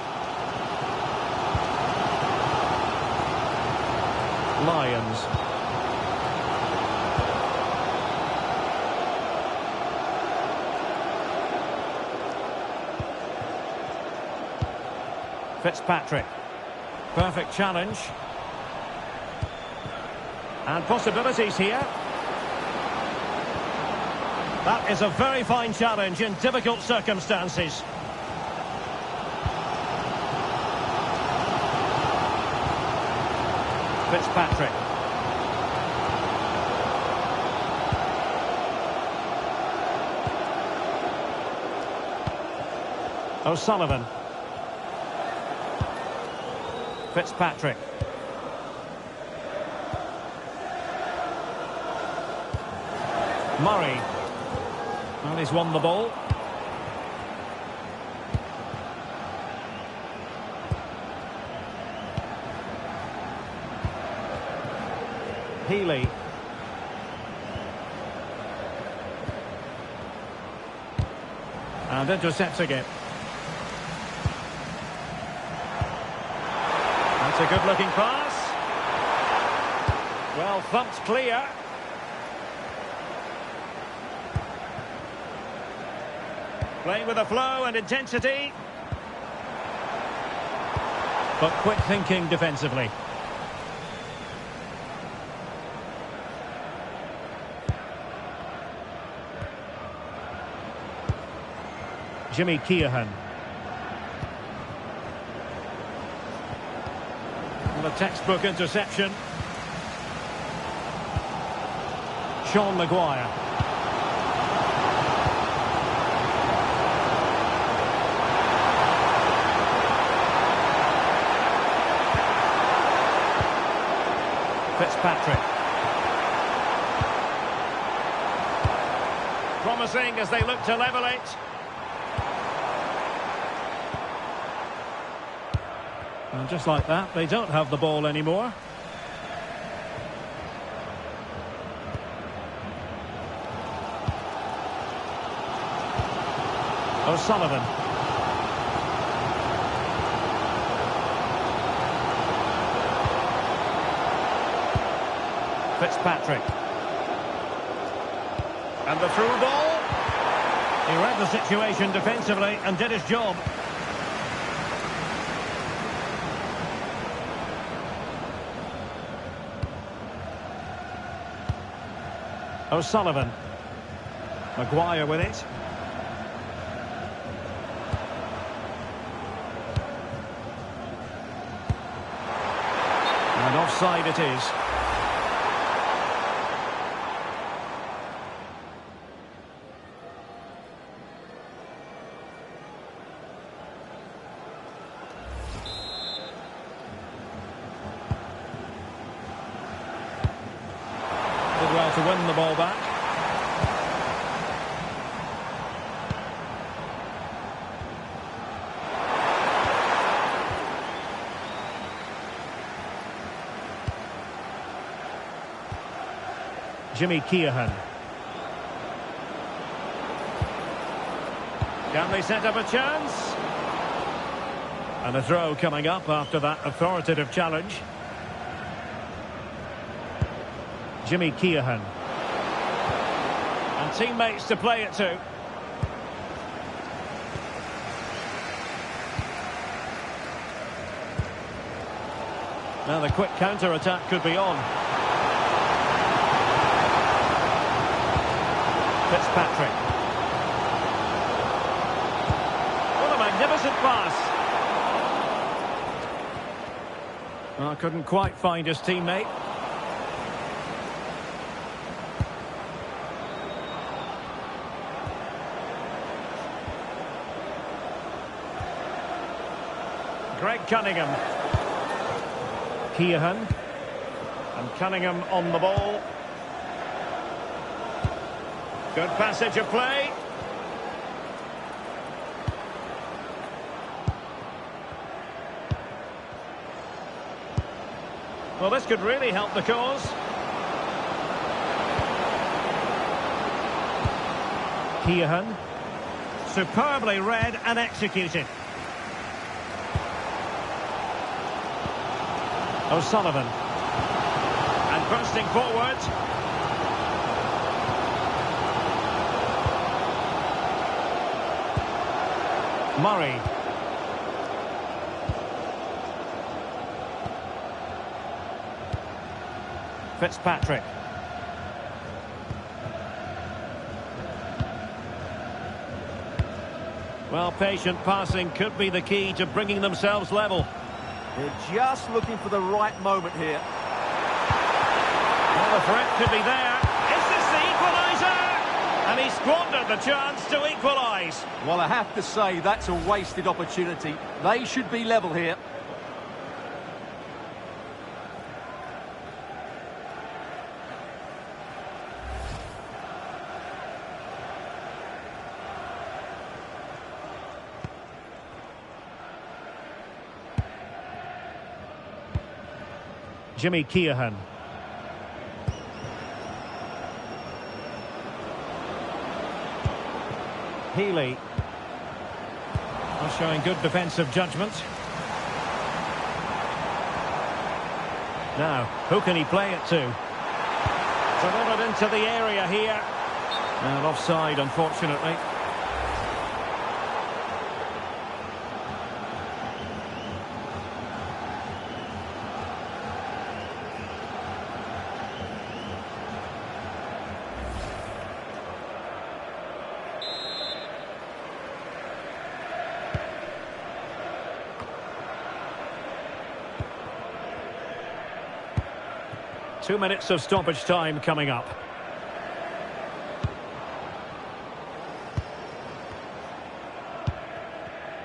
Lyons. Fitzpatrick. Perfect challenge. And possibilities here. That is a very fine challenge in difficult circumstances. Fitzpatrick. O'Sullivan. Fitzpatrick. Murray. Well, he's won the ball. Healy. And intercepting it. That's a good-looking pass. Well thumped clear. Playing with a flow and intensity. But quick thinking defensively. Jimmy Keohan. Well, a textbook interception. Sean Maguire. Fitzpatrick. Promising as they look to level it. And just like that, they don't have the ball anymore. O'Sullivan. Fitzpatrick. And the through ball. He read the situation defensively and did his job. O'Sullivan. Maguire with it. And offside it is. Did well to win the ball back. Jimmy Keohan. Can they set up a chance? And a throw coming up after that authoritative challenge. Jimmy Keohan. And teammates to play it to. Now the quick counter-attack could be on. Fitzpatrick. What a magnificent pass. Well, couldn't quite find his teammate. Greg Cunningham. Keohan. And Cunningham on the ball. Good passage of play. Well, this could really help the cause. Keohan. Superbly read and executed. O'Sullivan. And bursting forward. Murray. Fitzpatrick. Well, patient passing could be the key to bringing themselves level.
They're just looking for the right moment here.
Well, the threat could be there. Is this the equaliser? And he squandered the chance to equalise.
Well, I have to say, that's a wasted opportunity. They should be level here.
Jimmy Keohan. Healy. Well, showing good defensive judgment. Now, who can he play it to? Delivered into the area here. And offside, unfortunately. Two minutes of stoppage time coming up.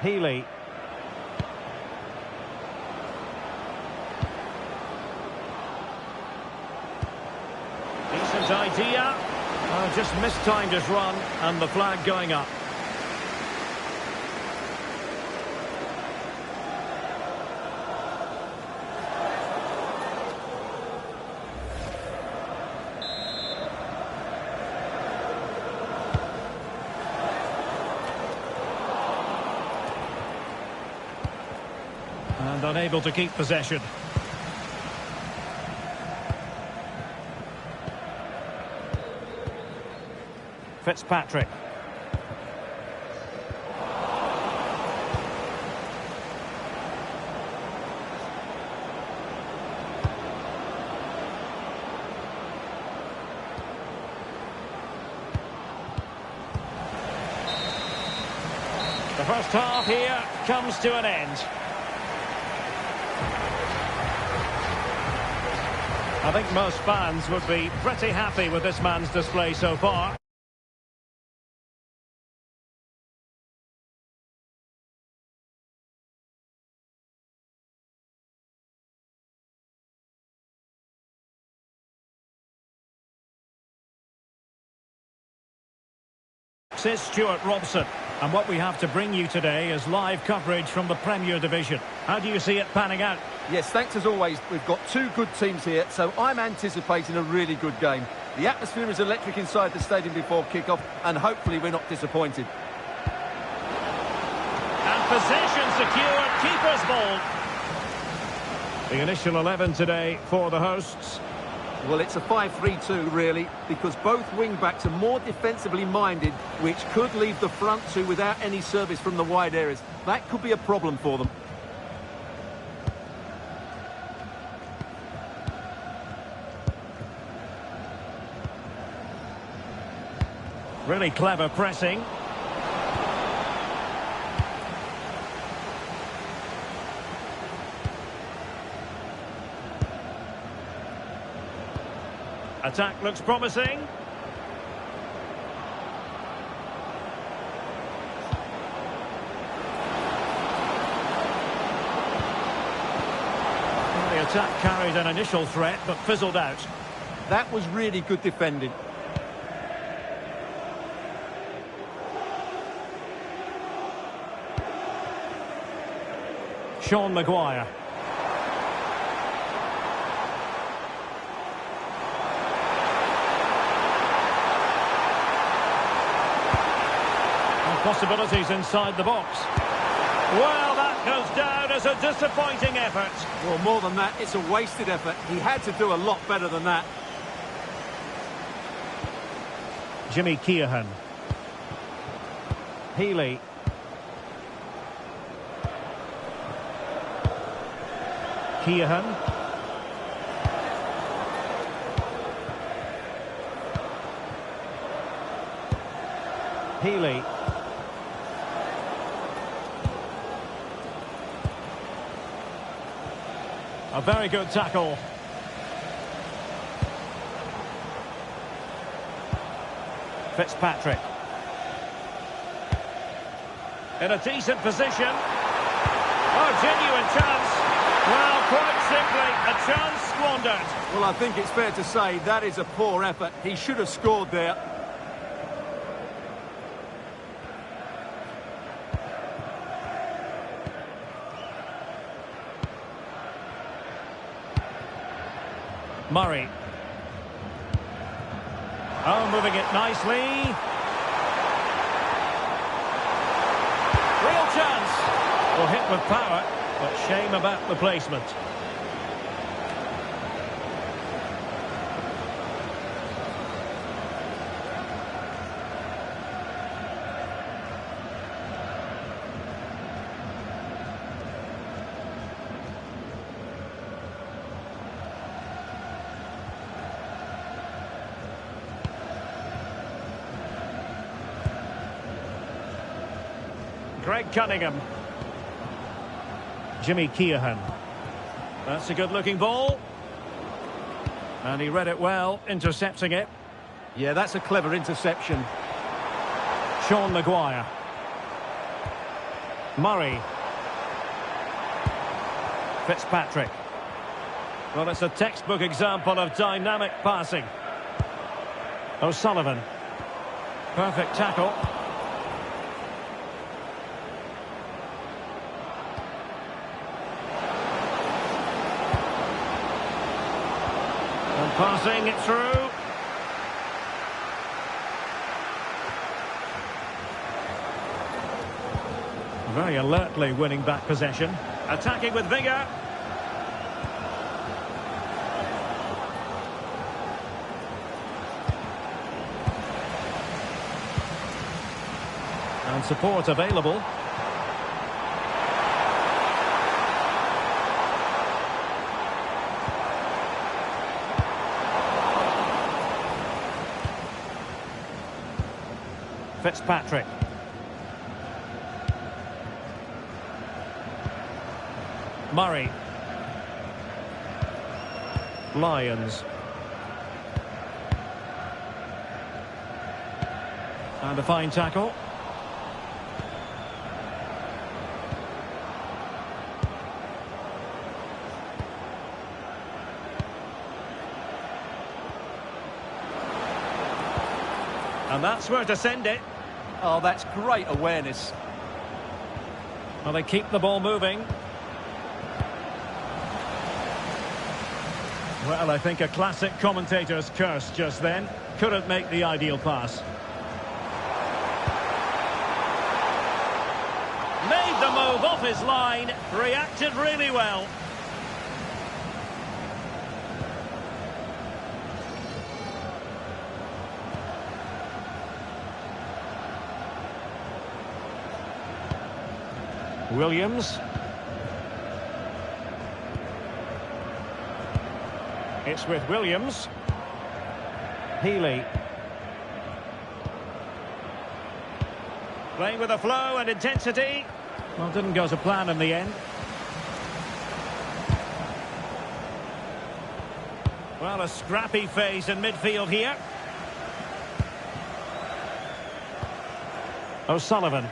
Healy. Decent idea. Just mistimed his run and the flag going up. And unable to keep possession. Fitzpatrick. The first half here comes to an end. I think most fans would be pretty happy with this man's display so far. Is Stuart Robson, and what we have to bring you today is live coverage from the Premier Division. How do you see it panning out?
Yes, thanks as always. We've got two good teams here, so I'm anticipating a really good game. The atmosphere is electric inside the stadium before kick-off, and hopefully we're not disappointed.
And possession secured, keeper's ball. The initial 11 today for the hosts.
Well, it's a 5-3-2, really, because both wing-backs are more defensively minded, which could leave the front two without any service from the wide areas. That could be a problem for them.
Really clever pressing. Attack looks promising. The attack carried an initial threat but fizzled out.
That was really good defending.
Sean Maguire. Possibilities inside the box. Well, that goes down as a disappointing effort.
Well, more than that, it's a wasted effort. He had to do a lot better than that.
Jimmy Keohan. Healy. Keohan. Healy. A very good tackle. Fitzpatrick. In a decent position. Oh, genuine chance. Well, quite simply, a chance squandered.
Well, I think it's fair to say that is a poor effort. He should have scored there.
Murray. Oh, moving it nicely. Real chance. Well, hit with power, but shame about the placement. Greg Cunningham. Jimmy Keohan. That's a good-looking ball. And he read it well, intercepting it.
Yeah, that's a clever interception.
Sean Maguire. Murray. Fitzpatrick. Well, it's a textbook example of dynamic passing. O'Sullivan. Perfect tackle. And passing it through. Very alertly winning back possession. Attacking with vigour. And support available. Fitzpatrick. Murray. Lyons. And a fine tackle. And that's where to send it.
Oh, that's great awareness.
Well, they keep the ball moving. Well, I think a classic commentator's curse just then. Couldn't make the ideal pass. Made the move off his line. Reacted really well. Williams. It's with Williams. Healy. Playing with a flow and intensity. Well, didn't go to plan in the end. Well, a scrappy phase in midfield here. O'Sullivan.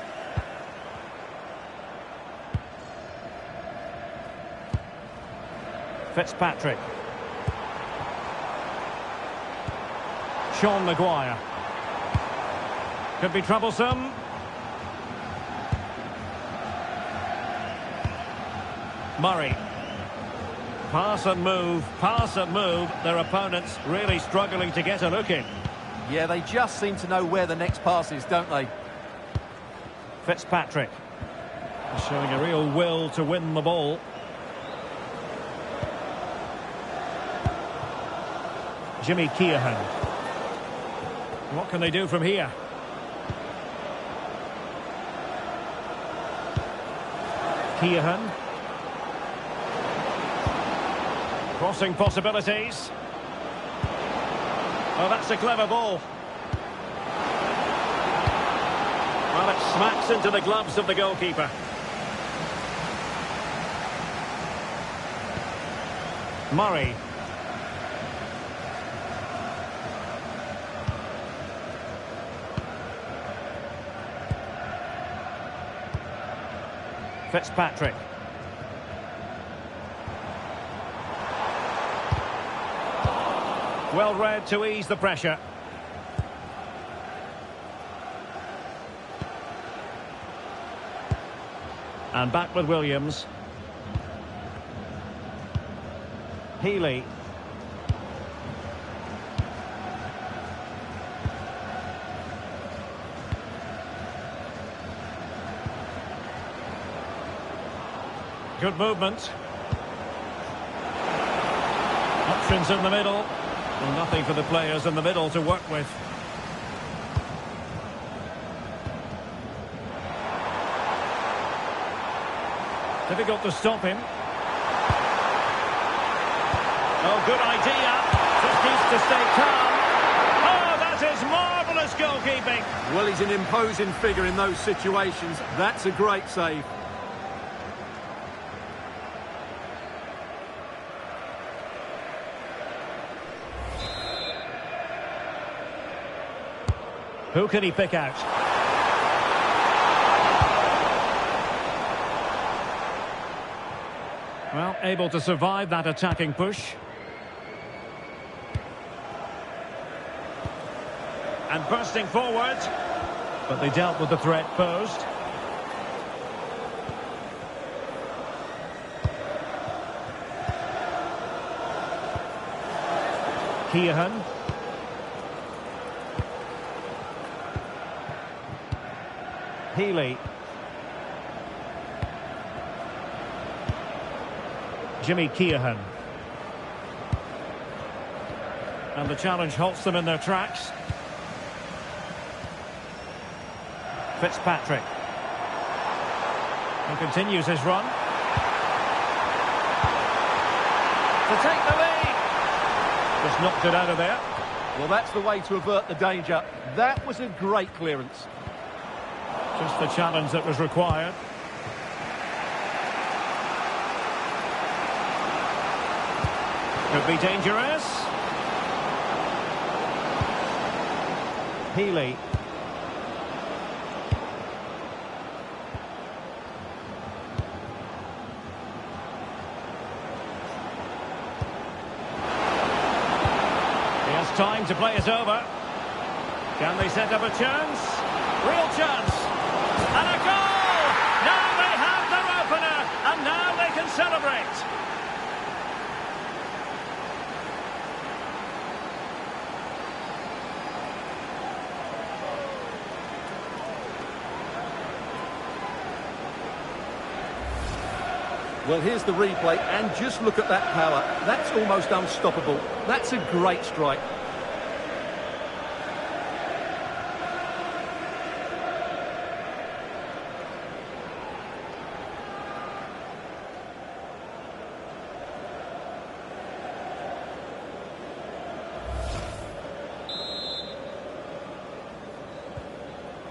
Fitzpatrick. Sean Maguire. Could be troublesome. Murray. Pass and move, pass and move. Their opponents really struggling to get a look in.
Yeah, they just seem to know where the next pass is, don't they?
Fitzpatrick. Showing a real will to win the ball. Jimmy Keohan. What can they do from here? Keohan. Crossing possibilities. Oh, that's a clever ball. Well, it smacks into the gloves of the goalkeeper. Murray. Fitzpatrick. Well read to ease the pressure. And back with Williams. Healy. Good movement. Options in the middle. Well, nothing for the players in the middle to work with. Difficult to stop him. Oh, good idea. Just needs to stay calm. Oh, that is marvellous goalkeeping.
Well, he's an imposing figure in those situations. That's a great save.
Who can he pick out? Well, able to survive that attacking push. And bursting forward. But they dealt with the threat posed. Keohan. Healy. Jimmy Keohan. And the challenge halts them in their tracks. Fitzpatrick. He continues his run. To take the lead. Just knocked it out of there.
Well, that's the way to avert the danger. That was a great clearance.
Just the challenge that was required. Could be dangerous. Healy. He has time to play it over. Can they set up a chance? Real chance. And a goal! Now they have their opener, and now they can celebrate.
Well, here's the replay, and just look at that power. That's almost unstoppable. That's a great strike.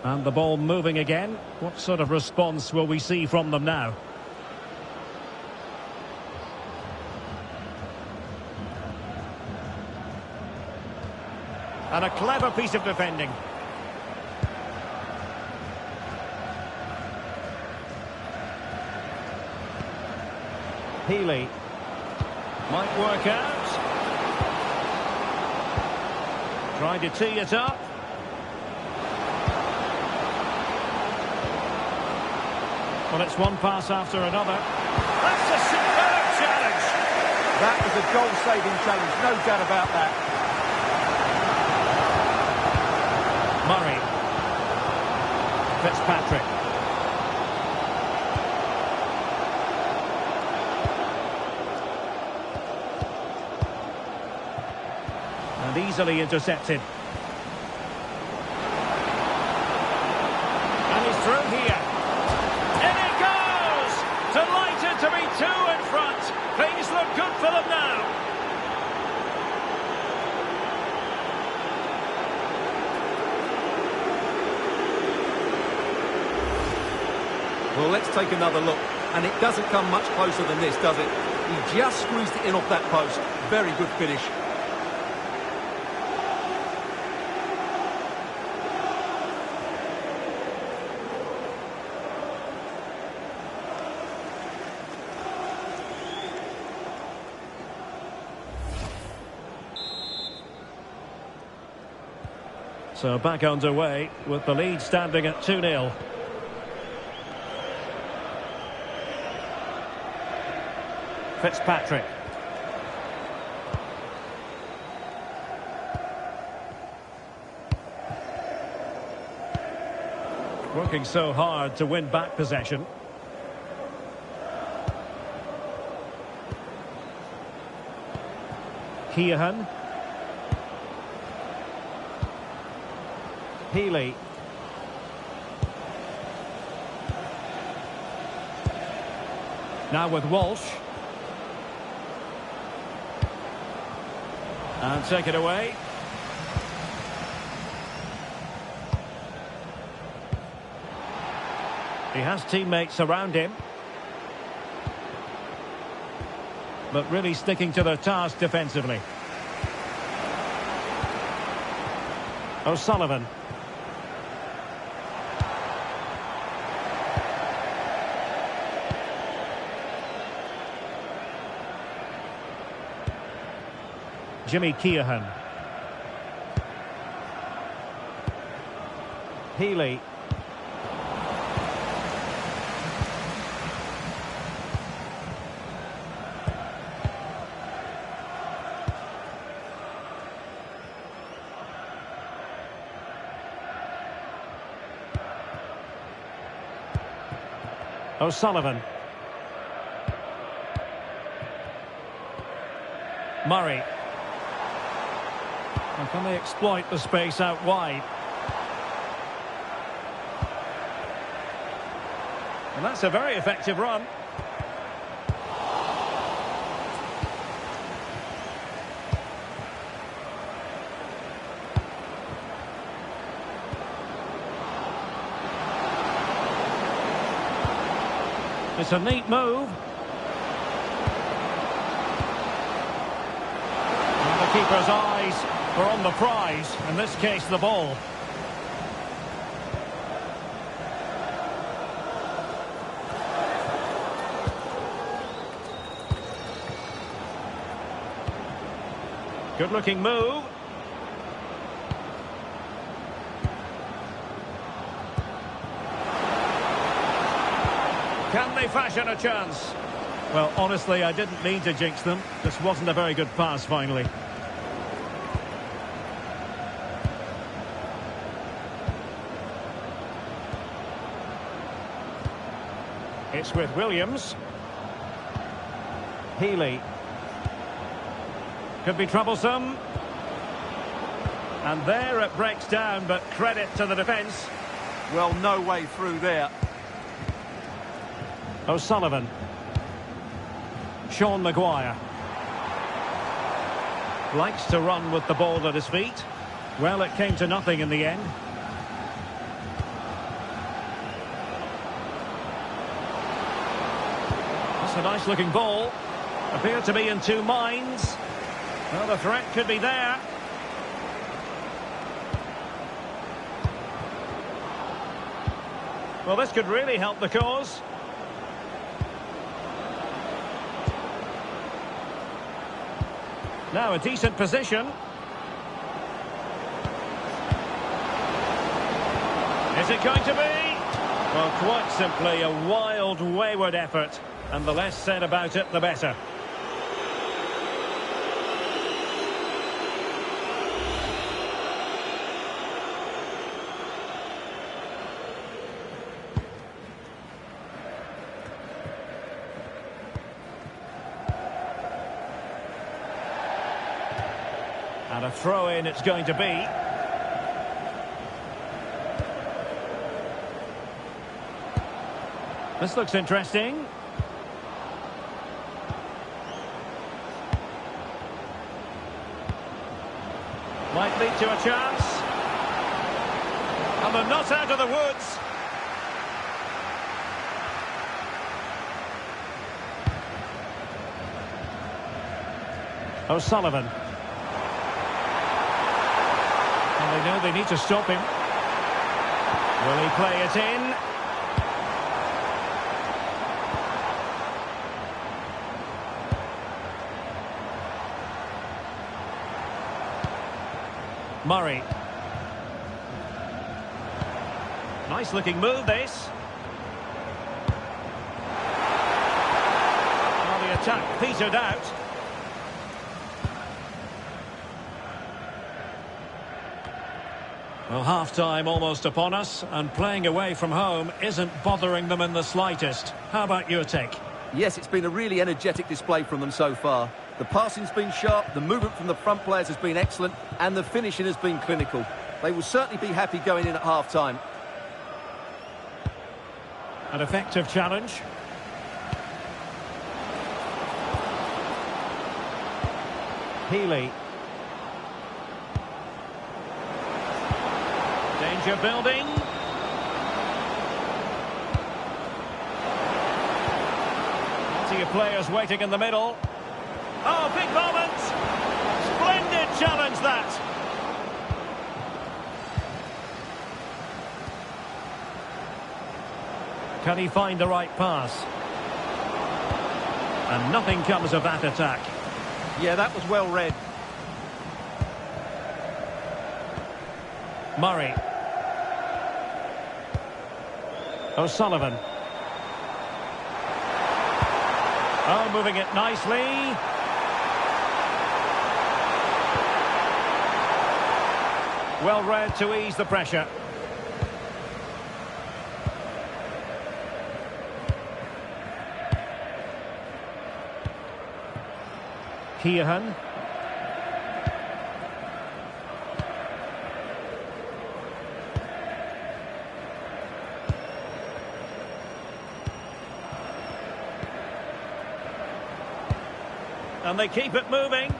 And the ball moving again. What sort of response will we see from them now? And a clever piece of defending. Healy. Might work out. Trying to tee it up. Well, it's one pass after another. That's a superb challenge.
That was a goal-saving challenge, no doubt about that.
Murray. Fitzpatrick. And easily intercepted. And he's through here. In it goes! Delighted to be two in front. Things look good for them now.
Well, let's take another look. And it doesn't come much closer than this, does it? He just squeezed it in off that post. Very good finish.
So back underway with the lead standing at 2-0. Fitzpatrick. Working so hard to win back possession. Keohan. Healy. Now with Walsh. And take it away. He has teammates around him. But really sticking to their task defensively. O'Sullivan. Jimmy Keohan. Healy. O'Sullivan. Murray. And can they exploit the space out wide? And that's a very effective run. It's a neat move. And the keeper's eyes are on the prize, in this case the ball. Good looking move. Can they fashion a chance? Well, honestly, I didn't mean to jinx them. This wasn't a very good pass, finally. It's with Williams. Healy. Could be troublesome. And there it breaks down, but credit to the defence.
Well, no way through there.
O'Sullivan. Sean Maguire. Likes to run with the ball at his feet. Well, it came to nothing in the end. That's a nice looking ball. Appeared to be in two minds. Well, the threat could be there. Well, this could really help the cause. Now a decent position. Is it going to be? Well, quite simply a wild, wayward effort. And the less said about it, the better. And a throw-in it's going to be. This looks interesting. Might lead to a chance. And they're not out of the woods. O'Sullivan. And they know they need to stop him. Will he play it in? Murray. Nice looking move, this. Well, the attack petered out. Well, half-time almost upon us, and playing away from home isn't bothering them in the slightest. How about your take?
Yes, it's been a really energetic display from them so far. The passing's been sharp, the movement from the front players has been excellent, and the finishing has been clinical. They will certainly be happy going in at half-time.
An effective challenge. Healy. Danger building. Plenty of players waiting in the middle. Oh, big moment! Splendid challenge, that! Can he find the right pass? And nothing comes of that attack.
Yeah, that was well read.
Murray. O'Sullivan. Oh, moving it nicely. Well read to ease the pressure. Keohan. And they keep it moving.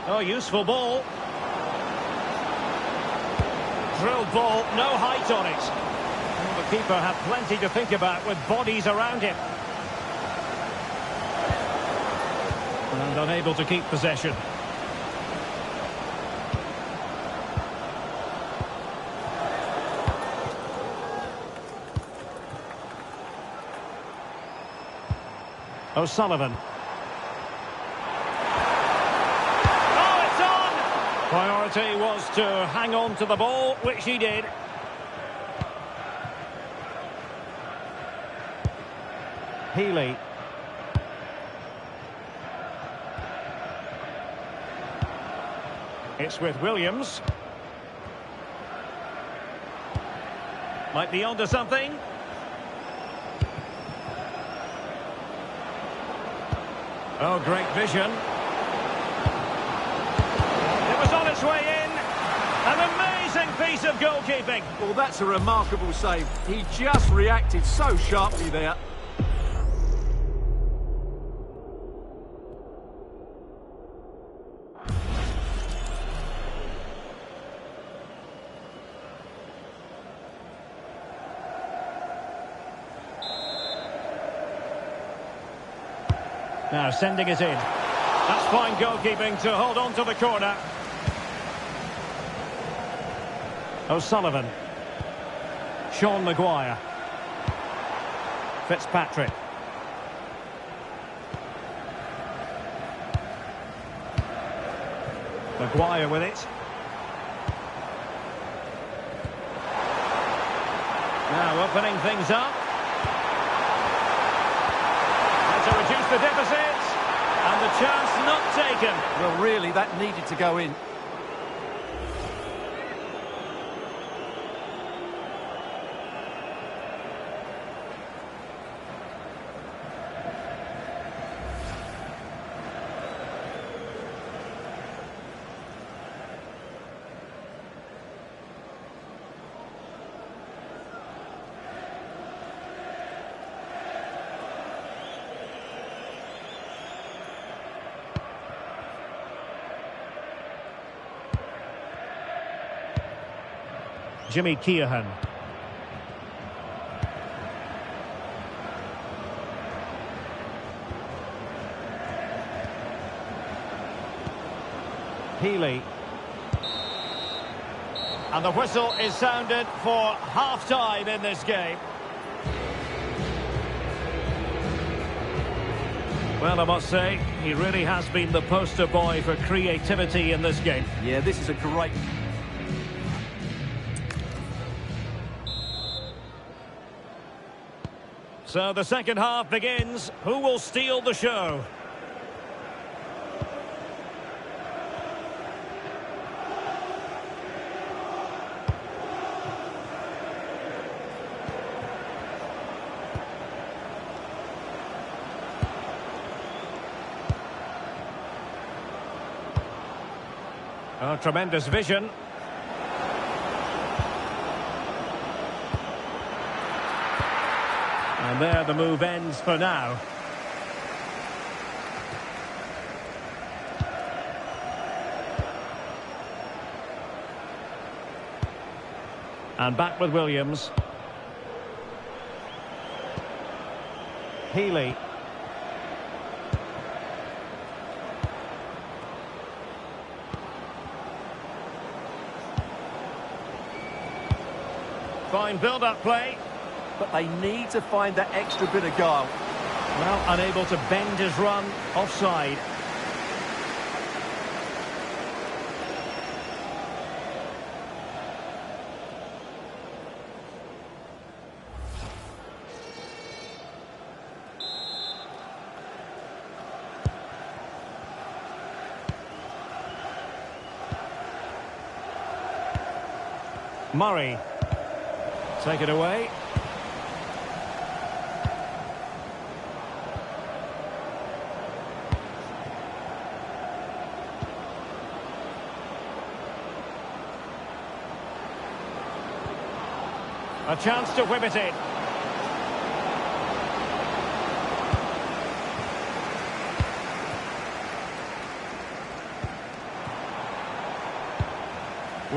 Oh, useful ball. Drilled ball, no height on it. Well, the keeper had plenty to think about with bodies around him. And unable to keep possession. O'Sullivan. Oh, it's on! Priority was to hang on to the ball, which he did. Healy. It's with Williams. Might be onto something. Oh, great vision. It was on its way in. An amazing piece of goalkeeping.
Well, that's a remarkable save. He just reacted so sharply there.
Now sending it in. That's fine goalkeeping to hold on to the corner. O'Sullivan. Sean Maguire. Fitzpatrick. Maguire with it. Now opening things up. To reduce the deficit, and the chance not taken.
Well, really, that needed to go in.
Jimmy Keohan. Healy. And the whistle is sounded for half-time in this game. Well, I must say, he really has been the poster boy for creativity in this game.
Yeah, this is a great...
So the second half begins. Who will steal the show? Oh, tremendous vision. And there the move ends for now. And back with Williams. Healy. Fine build-up play.
But they need to find that extra bit of guile.
Well, unable to bend his run, offside. Murray. Take it away. A chance to whip it in.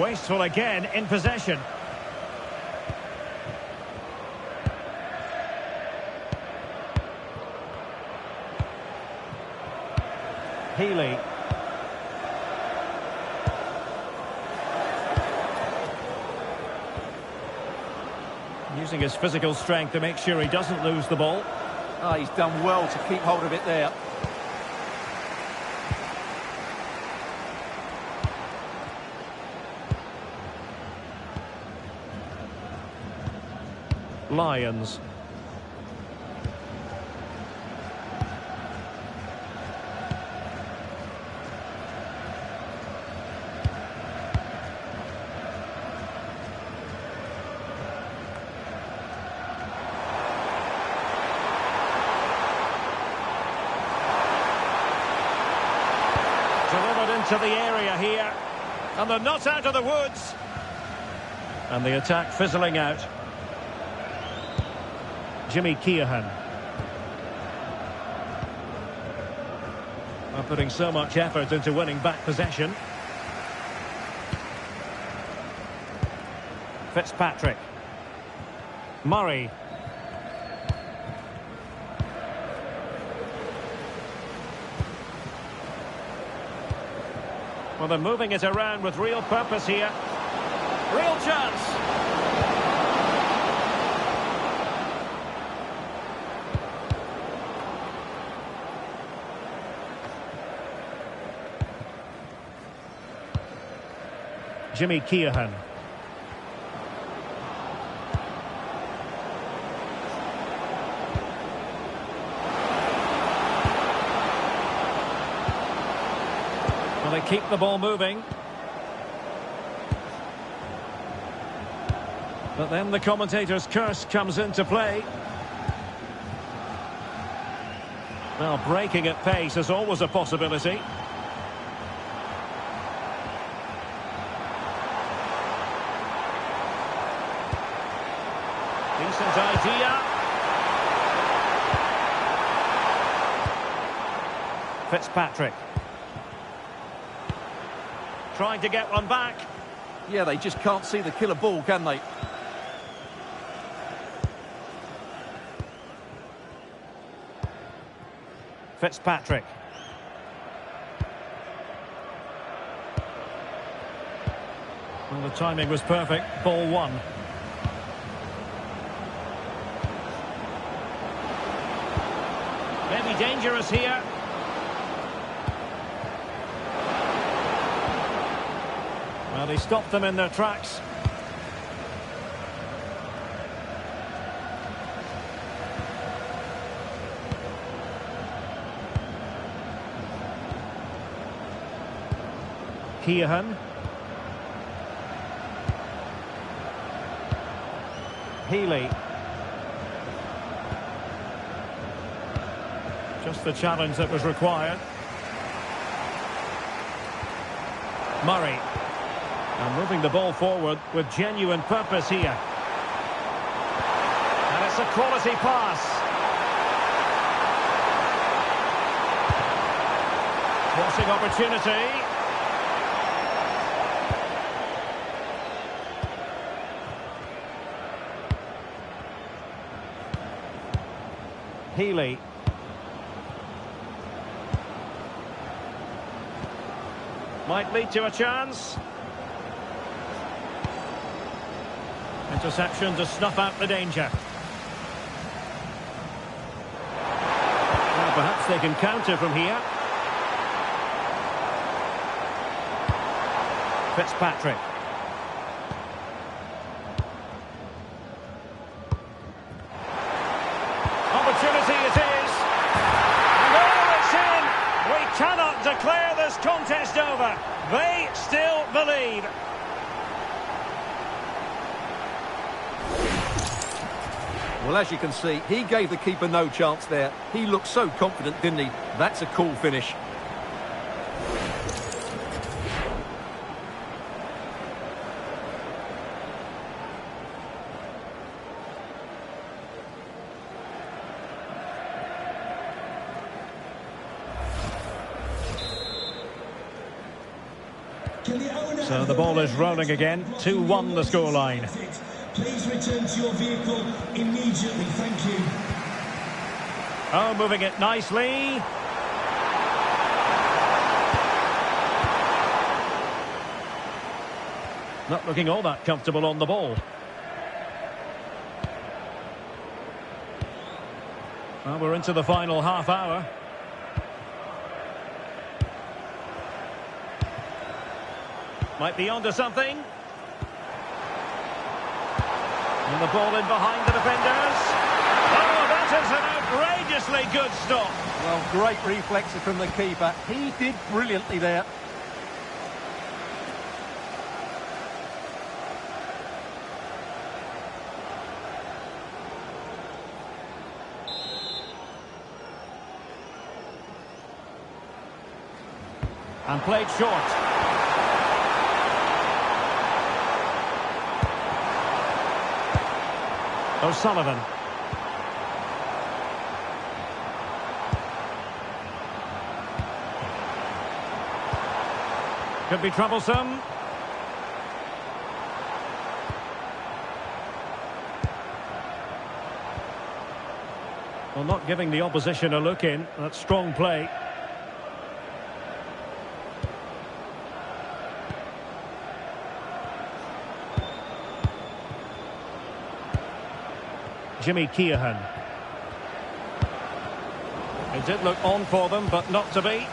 Wasteful again in possession. Healy. Using his physical strength to make sure he doesn't lose the ball.
Oh, he's done well to keep hold of it there.
Lions. Delivered into the area here. And they're not out of the woods. And the attack fizzling out. Jimmy Keohan. Are putting so much effort into winning back possession. Fitzpatrick. Murray. Well, they're moving it around with real purpose here. Real chance. Jimmy Keohan. Well, they keep the ball moving. But then the commentator's curse comes into play. Well, breaking at pace is always a possibility. Decent idea. Fitzpatrick. Trying to get one back.
Yeah, they just can't see the killer ball, can they?
Fitzpatrick. Well, the timing was perfect. Ball one. Maybe dangerous here. Well, he stopped them in their tracks. Keohan. Healy. Just the challenge that was required. Murray. And moving the ball forward with genuine purpose here. And it's a quality pass. Crossing opportunity. Healy. Might lead to a chance. Interception to snuff out the danger. Well, perhaps they can counter from here. Fitzpatrick. Opportunity it is. And oh, it's in. We cannot declare this contest over. They still believe.
Well, as you can see, he gave the keeper no chance there. He looked so confident, didn't he? That's a cool finish.
So the ball is rolling again. 2-1 the scoreline.
Please return to your vehicle immediately. Thank you.
Oh, moving it nicely. Not looking all that comfortable on the ball. Well, we're into the final half hour. Might be onto something. And the ball in behind the defenders. Oh, that is an outrageously good stop.
Well, great reflexes from the keeper. He did brilliantly there.
And played short. O'Sullivan. Could be troublesome. Well, not giving the opposition a look in. That's strong play. Jimmy Keohan. It did look on for them, but not to be.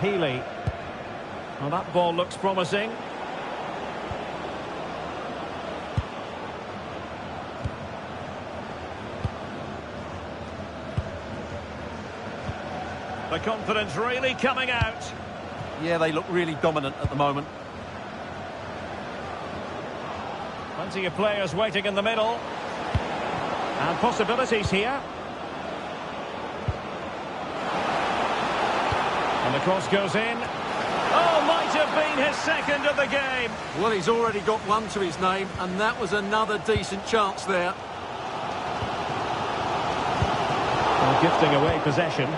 Healy. Well, that ball looks promising. The confidence really coming out.
Yeah, they look really dominant at the moment.
Plenty of players waiting in the middle. And possibilities here. And the cross goes in. Oh, might have been his second of the game.
Well, he's already got one to his name, and that was another decent chance there.
Well, gifting away possession.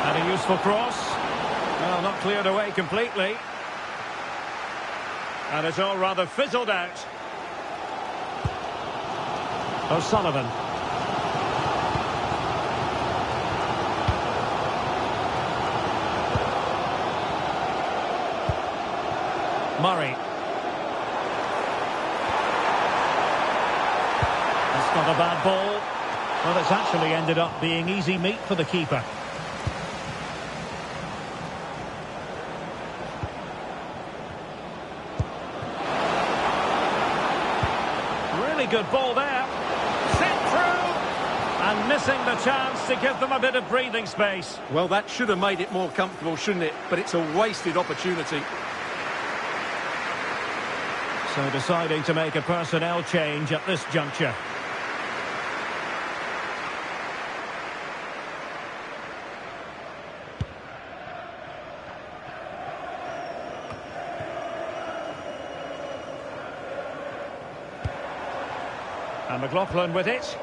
And a useful cross. Well, not cleared away completely. And it's all rather fizzled out. O'Sullivan. Murray. That's not a bad ball. Well, it's actually ended up being easy meat for the keeper. Really good ball there. Sent through. And missing the chance to give them a bit of breathing space.
Well, that should have made it more comfortable, shouldn't it? But it's a wasted opportunity.
So deciding to make a personnel change at this juncture. And McLaughlin with it.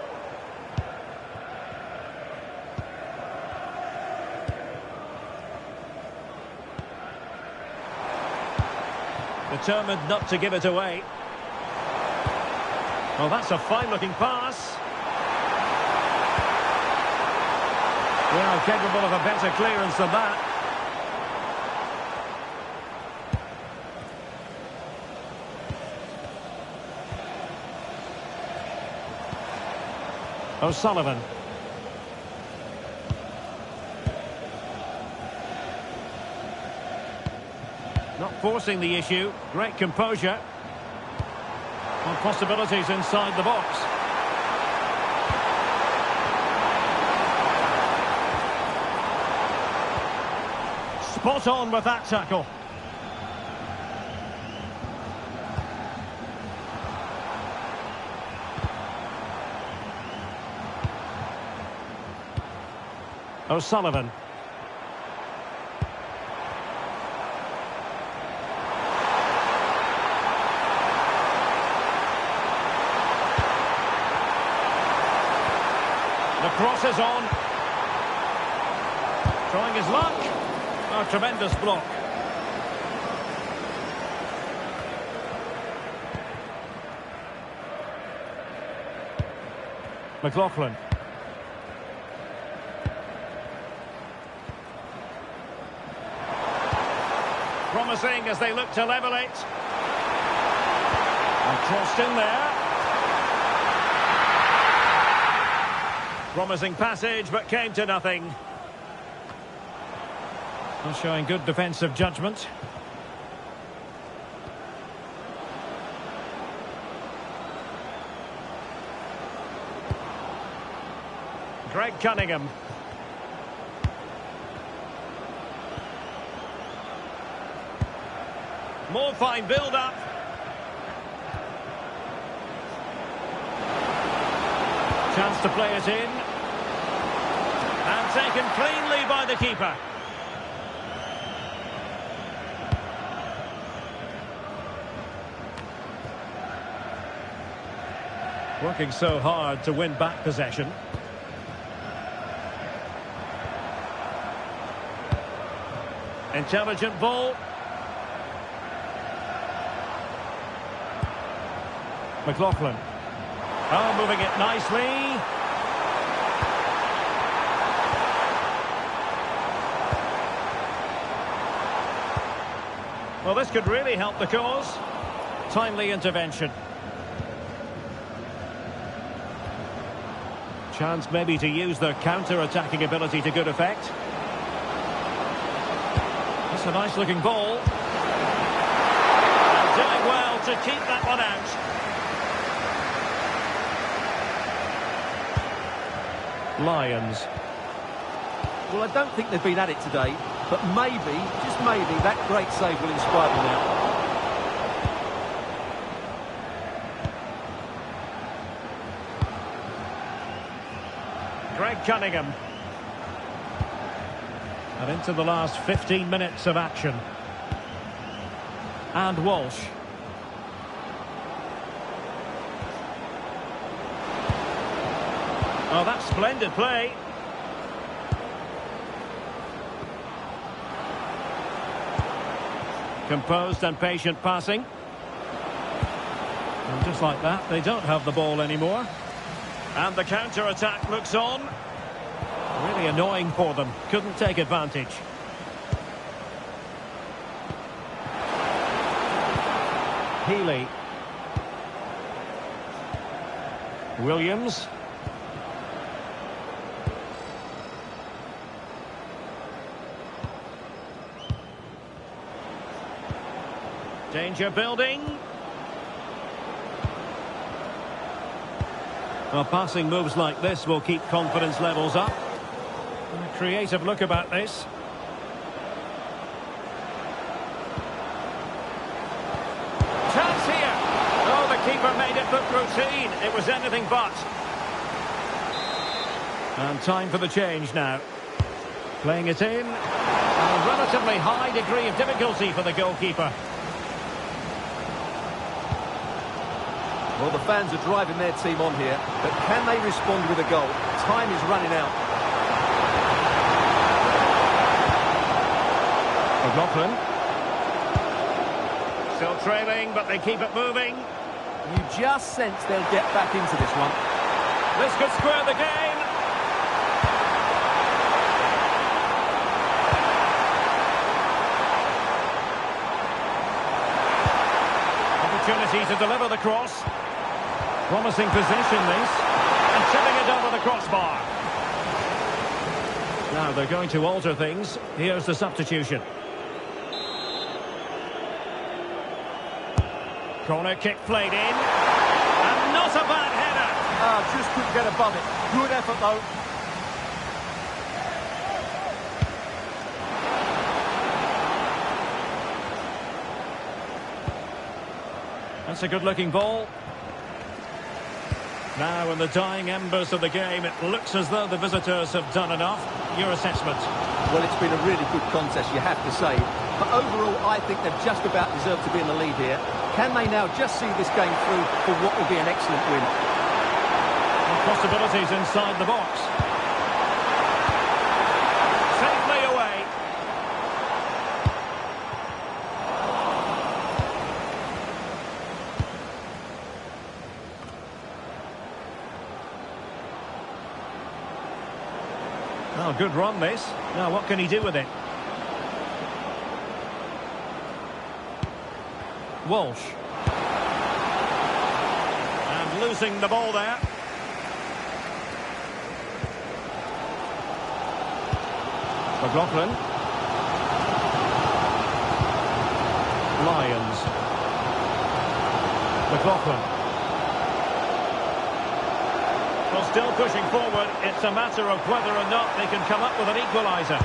Determined not to give it away. Well, that's a fine-looking pass. Well, capable of a better clearance than that. O'Sullivan. Not forcing the issue. Great composure. And possibilities inside the box. Spot on with that tackle. O'Sullivan. Crosses on. Trying his luck. A tremendous block. McLaughlin. Promising as they look to level it. And crossed in there. Promising passage, but came to nothing. Well, showing good defensive judgment. Greg Cunningham. More fine build-up. Chance to play it in. And taken cleanly by the keeper. Working so hard to win back possession. Intelligent ball. McLaughlin. Oh, moving it nicely. Well, this could really help the cause. Timely intervention. Chance maybe to use their counter-attacking ability to good effect. That's a nice-looking ball. And doing well to keep that one out. Lions.
Well, I don't think they've been at it today, but maybe, just maybe, that great save will inspire them now.
Greg Cunningham. And into the last 15 minutes of action. And Walsh. Oh, that's splendid play. Composed and patient passing. And just like that, they don't have the ball anymore. And the counter-attack looks on. Really annoying for them. Couldn't take advantage. Healy. Williams. Danger building. Well, passing moves like this will keep confidence levels up. And a creative look about this. Chance here. Oh, the keeper made it look routine. It was anything but. And time for the change now. Playing it in. A relatively high degree of difficulty for the goalkeeper.
Well, the fans are driving their team on here, but can they respond with a goal? Time is running out.
McLaughlin. Still trailing, but they keep it moving.
You just sense they'll get back into this one.
This could square the game. Opportunity to deliver the cross. Promising position this. And chipping it over the crossbar. Now they're going to alter things. Here's the substitution. Corner kick played in. And not a bad header.
Ah, just couldn't get above it. Good effort though.
That's a good-looking ball. Now in the dying embers of the game, it looks as though the visitors have done enough. Your assessment?
Well, it's been a really good contest, you have to say. But overall, I think they've just about deserved to be in the lead here. Can they now just see this game through for what will be an excellent win?
And Possibilities inside the box. Safely away. Oh, good run this. Now what can he do with it? Walsh. And losing the ball there. McLaughlin. Lyons. McLaughlin. Well, still pushing forward. It's a matter of whether or not they can come up with an equaliser.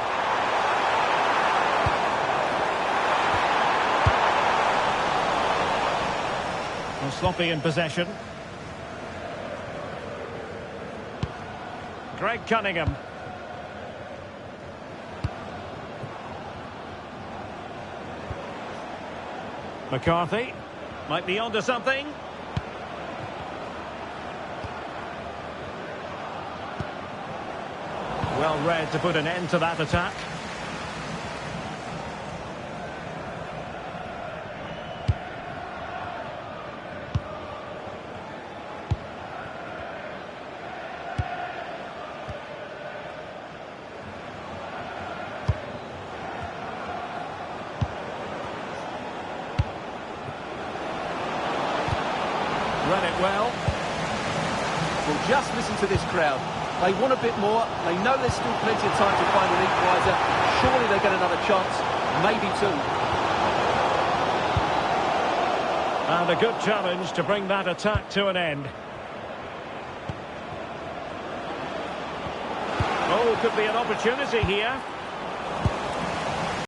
Well, sloppy in possession. Greg Cunningham. McCarthy might be onto something. Well read to put an end to that attack. Read it well.
Well, just listen to this crowd. They want a bit more. They know there's still plenty of time to find an equaliser. Surely they get another chance. Maybe two.
And a good challenge to bring that attack to an end. Oh, could be an opportunity here.